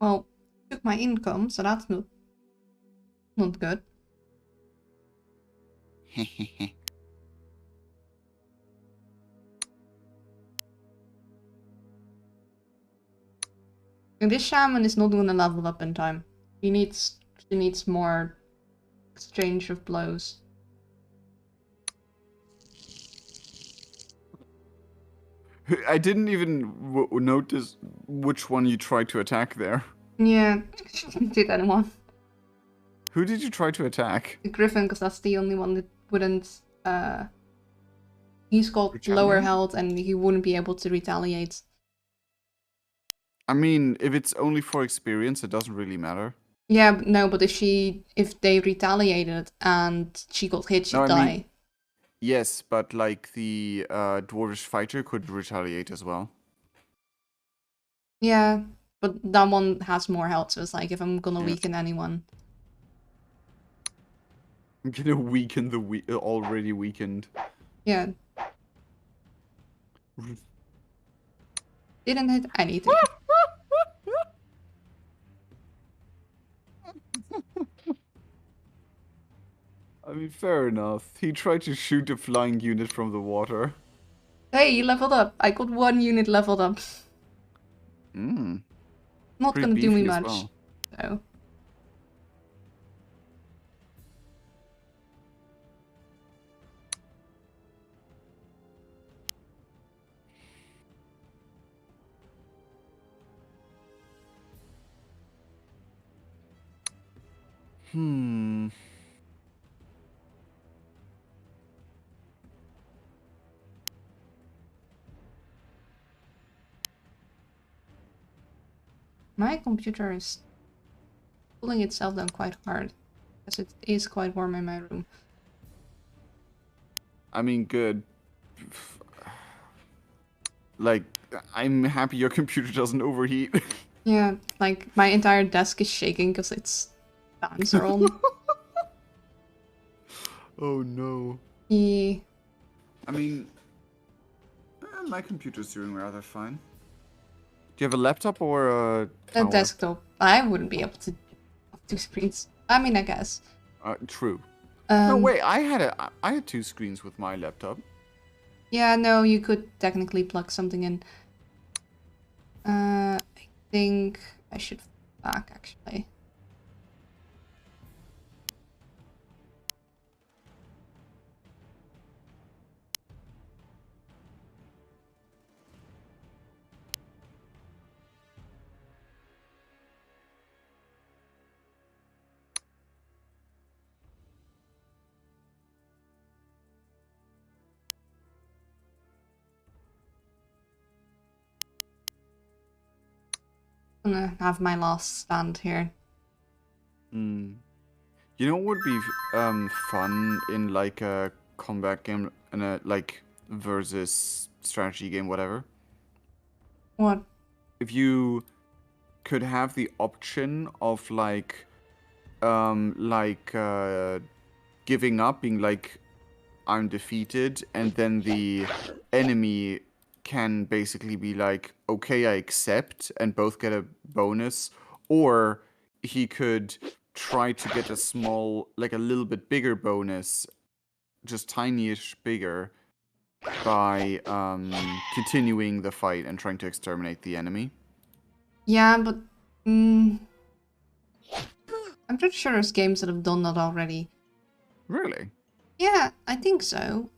Well, took my income, so that's not good. And this shaman is not doing a level up in time. She needs more exchange of blows. I didn't even notice which one you tried to attack there. Yeah, did anyone? Who did you try to attack? The Griffin, because that's the only one that wouldn't. He's got lower Retaliate? health and he wouldn't be able to retaliate. I mean, if it's only for experience, it doesn't really matter. Yeah, no, but if they retaliated and she got hit, she'd No, I die. mean, yes, but like the dwarvish fighter could retaliate as well. Yeah, but that one has more health, so it's like if I'm gonna Yeah. weaken anyone. I'm gonna weaken the already weakened. Yeah. Didn't hit anything. I mean, fair enough. He tried to shoot a flying unit from the water. Hey, you leveled up. I got 1 unit leveled up. Mm. Not Pretty gonna do me beefy as much. well. So. Hmm. My computer is cooling itself down quite hard. Because it is quite warm in my room. I mean, good. Like, I'm happy your computer doesn't overheat. Yeah, like my entire desk is shaking because its fans are on. Oh no. Yeah. I mean, my computer's doing rather fine. Do you have a laptop or a A tower? desktop. I wouldn't be able to have 2 screens. I mean, I guess. True. No, wait. I had 2 screens with my laptop. Yeah, no, you could technically plug something in. I think I should back actually. I'm gonna have my last stand here. Hmm. You know what would be fun in like a combat game and a like versus strategy game, whatever? What? If you could have the option of giving up, being like I'm defeated, and then the enemy can basically be like, okay, I accept, and both get a bonus, or he could try to get a small, like a little bit bigger bonus, just tiny-ish bigger, by continuing the fight and trying to exterminate the enemy. Yeah, but I'm pretty sure there's games that have done that already. Really? Yeah, I think so.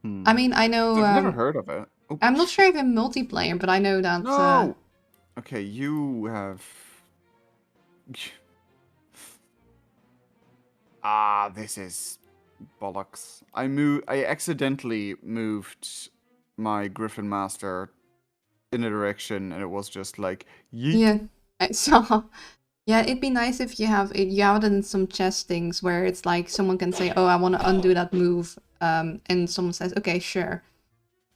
I mean, I know. I've never heard of it. Oh, I'm not sure if in multiplayer, but I know that. no. Okay, you have. This is bollocks. I accidentally moved my Griffin Master in a direction, and it was just like, yeet. Yeah, I saw. Yeah, it'd be nice if you have it. You have it in some chess things where it's like someone can say, "Oh, I want to undo that move," and someone says, "Okay, sure."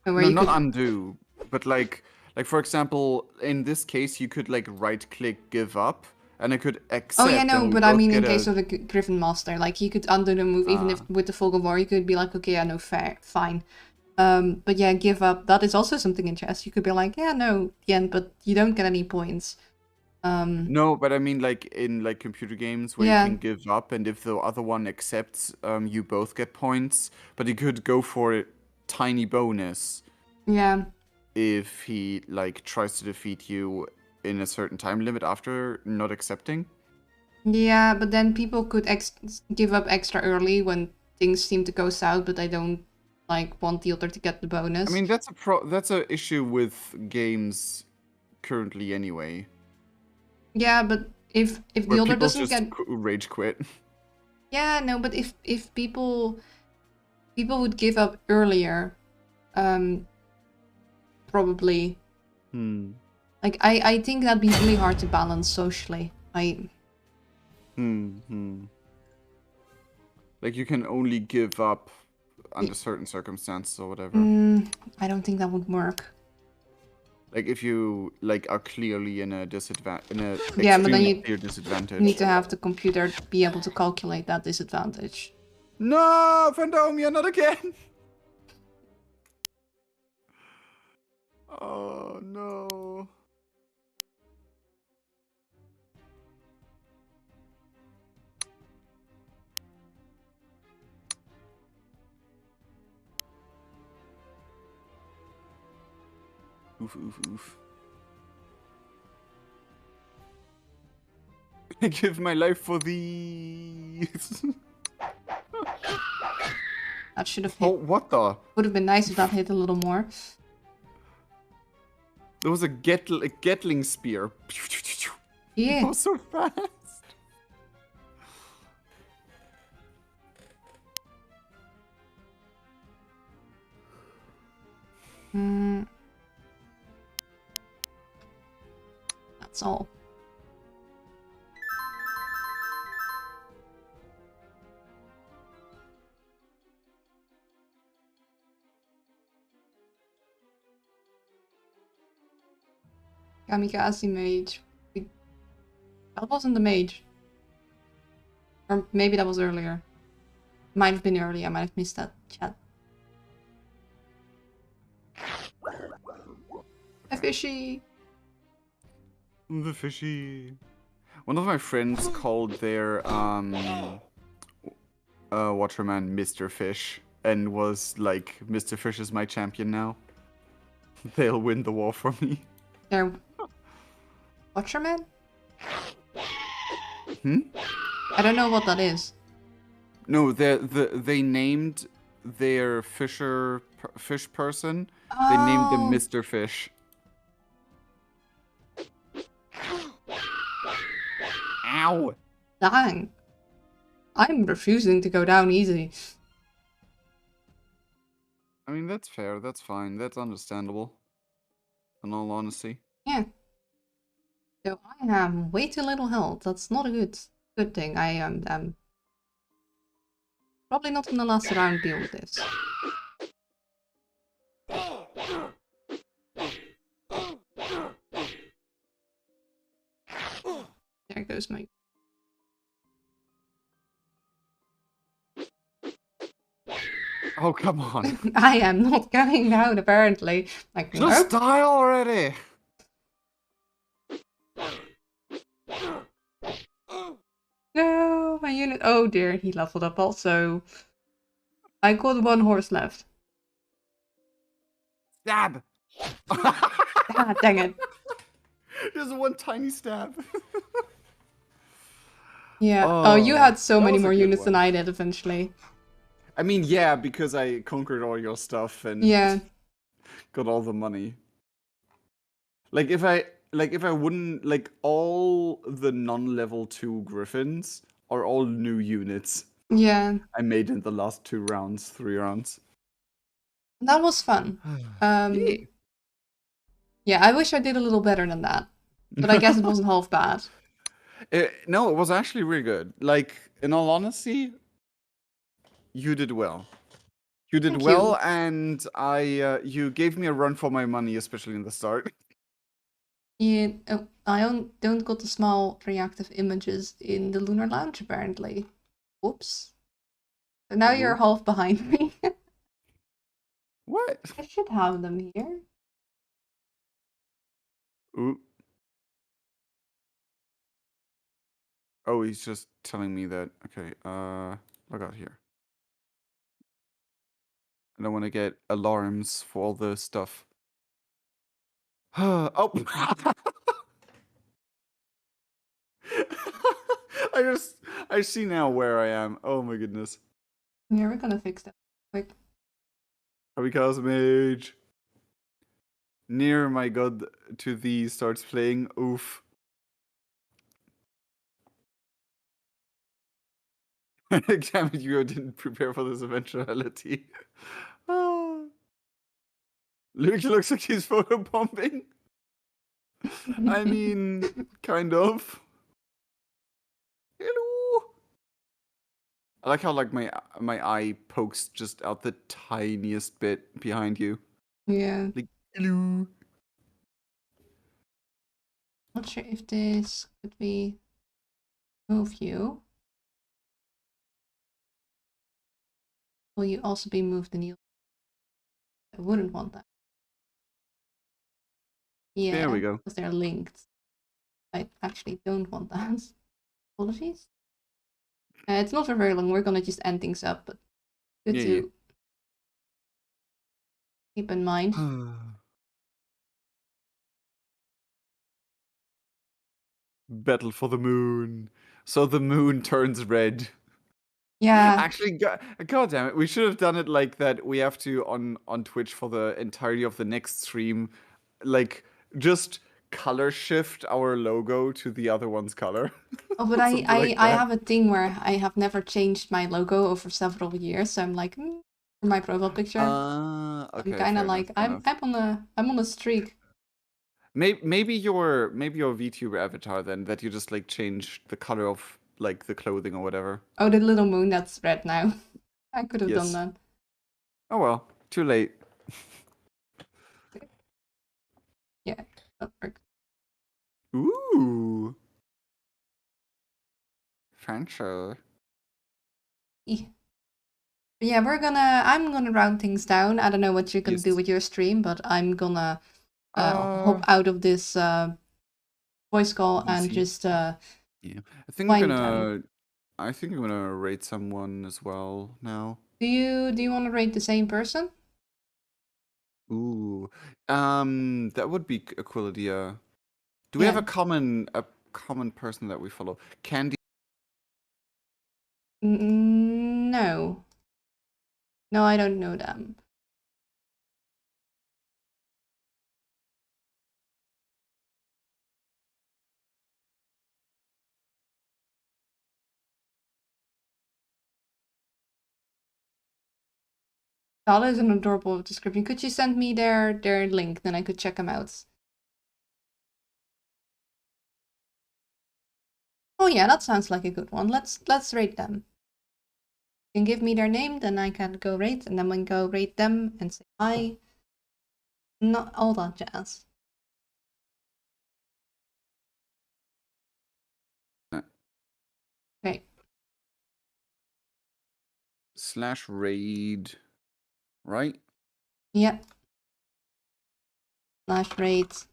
And where No, you not could... undo, but like for example, in this case, you could like right-click give up, and I could accept. Oh yeah, no, and we but I both mean in get case of the Griffin Master, like you could undo the move even if with the Fog of War, you could be like, "Okay, I know, fair, fine." But yeah, give up. That is also something in chess. You could be like, "Yeah, no, the end," but you don't get any points. No, but I mean like in like computer games where you Yeah, can give up, and if the other one accepts, you both get points. But you could go for a tiny bonus yeah, if he like tries to defeat you in a certain time limit after not accepting. yeah. But then people could give up extra early when things seem to go south, but they don't like want the other to get the I bonus. mean that's a issue with games currently anyway, Yeah, but if the where other people doesn't just get, rage quit. yeah, no, but if people would give up earlier, um, probably. Hmm. Like I think that'd be really hard to balance socially. Hmm. Like you can only give up y- under certain circumstances or whatever. I don't think that would work. Like if you like are clearly in a Yeah, but then extremely you clear need disadvantage. to have the computer be able to calculate that disadvantage. No, Fandomia, not again. Oh no. Oof, oof, oof. I give my life for these. That should have Oh, hit. what the? Would have been nice if that hit a little more. There was a Gatling spear. That Yeah. was so fast. Mm, that's all. Kamikaze mage. That wasn't the mage. Or maybe that was earlier. Might have been earlier. I might have missed that chat. A fishy. The fishy. One of my friends called their Waterman Mr. Fish and was like, Mr. Fish is my champion now. They'll win the war for me. There. Watcherman? Hmm? I don't know what that is. No, they named their fish person. They named him Oh, Mr. Fish. Ow! dang. I'm refusing to go down easy. I mean, that's fair. That's fine. That's understandable. In all honesty. Yeah. So I have way too little health. That's not a good thing. I am probably not gonna last around deal with this. There goes my. Oh, come on. I am not going down apparently. Like Just nope. die already! No, my unit. Oh dear, he leveled up also. I got one horse left. Stab! Ah, dang it. Just one tiny stab. Yeah. Oh, you Oh, had so that many was a more good units than one. I did eventually. I mean, yeah, because I conquered all your stuff and Yeah. got all the money. Like if I wouldn't like all the non-level 2 griffins are all new units Yeah. I made in the last 2 rounds, 3 rounds. That was fun. Yeah. Yeah, I wish I did a little better than that. But I guess it wasn't half bad. No, it was actually really good. Like, in all honesty, you did well. You did Thank well, you. and you gave me a run for my money, especially in the start. Yeah, oh, I don't got the small reactive images in the Lunar Lounge apparently. Whoops. So now you're Whoop. half behind me. What? I should have them here. Ooh. Oh, he's just telling me that. Okay, log out here. I don't want to get alarms for all the stuff. Oh! I I see now where I am. Oh my goodness. Yeah, we're gonna fix that quick. Kamikaze Mage. Near my god to thee starts playing. Oof. Damn it, you didn't prepare for this eventuality. Ah. Luke looks like he's photobombing. I mean, kind of. Hello. I like how like my eye pokes just out the tiniest bit behind you. Yeah. Like hello. Not sure if this could be move you. Will you also be moved in the? I wouldn't want that. There Yeah, we go. because they're linked. I actually don't want that. Apologies. It's not for very long. We're gonna just end things up, but good Yeah, to keep in mind. yeah. Battle for the moon. So the moon turns red. Yeah. Actually, God damn it, we should have done it like that. We have to on Twitch for the entirety of the next stream, like just color shift our logo to the other one's color. Oh, but Something like I that. have a thing where I have never changed my logo over several years, so I'm like, for my profile picture, I'm Okay, kind of fair enough, like, fair enough. I'm on a streak. Maybe your VTuber avatar then that you just like change the color of like the clothing or whatever. Oh, the little moon that's red now. I could have done Yes. that. Oh well, too late. Yeah, that worked. Ooh. Fancy. Yeah, I'm gonna round things down. I don't know what you're gonna do Yes. with your stream, but I'm gonna Uh, hop out of this voice call and VC. just Yeah. I think I'm find them. gonna I think I'm gonna rate someone as well now. Do you want to rate the same person? Ooh. That would be a cool idea. Do we have Yeah. a common person that we follow? Candy. No. No, I don't know them. That is an adorable description. Could you send me their link? Then I could check them out. Oh yeah, that sounds like a good one. Let's rate them. You can give me their name, then I can go rate, and then we can go rate them and say hi. Not all that jazz. Okay. Slash raid, right? Yep. Slash rate.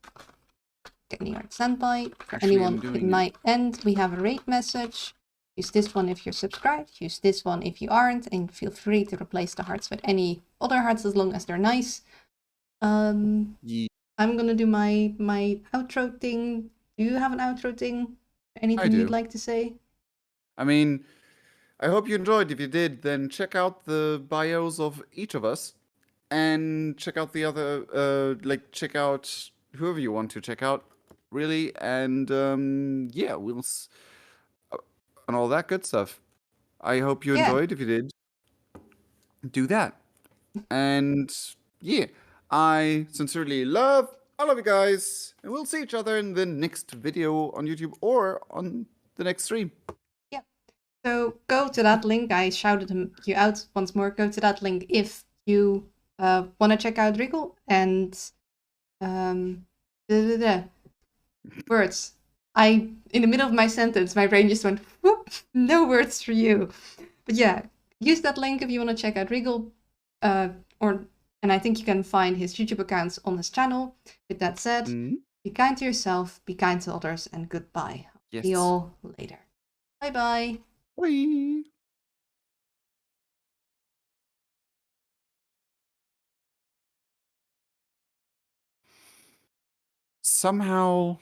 Getting your standby. For Actually, I'm anyone it doing it. might end, we have a rate message. Use this one if you're subscribed. Use this one if you aren't, and feel free to replace the hearts with any other hearts as long as they're nice. Yeah, I'm gonna do my outro thing. Do you have an outro thing? I Anything you'd do. like to say? I mean, I hope you enjoyed. If you did, then check out the bios of each of us and check out the other like check out whoever you want to check out, really. And yeah, and all that good stuff. I hope you Yeah. enjoyed. If you did, do that. And yeah, I sincerely love all of you guys. And we'll see each other in the next video on YouTube or on the next stream. Yeah. So go to that link. I shouted you out once more. Go to that link if you want to check out Wriggle and um, words. In the middle of my sentence, my brain just went, whoop, no words for you. But yeah, use that link if you want to check out Wriggle. And I think you can find his YouTube accounts on his channel. With that said, be kind to yourself, be kind to others, and goodbye. See you Yes. all later. Bye bye. Bye. Somehow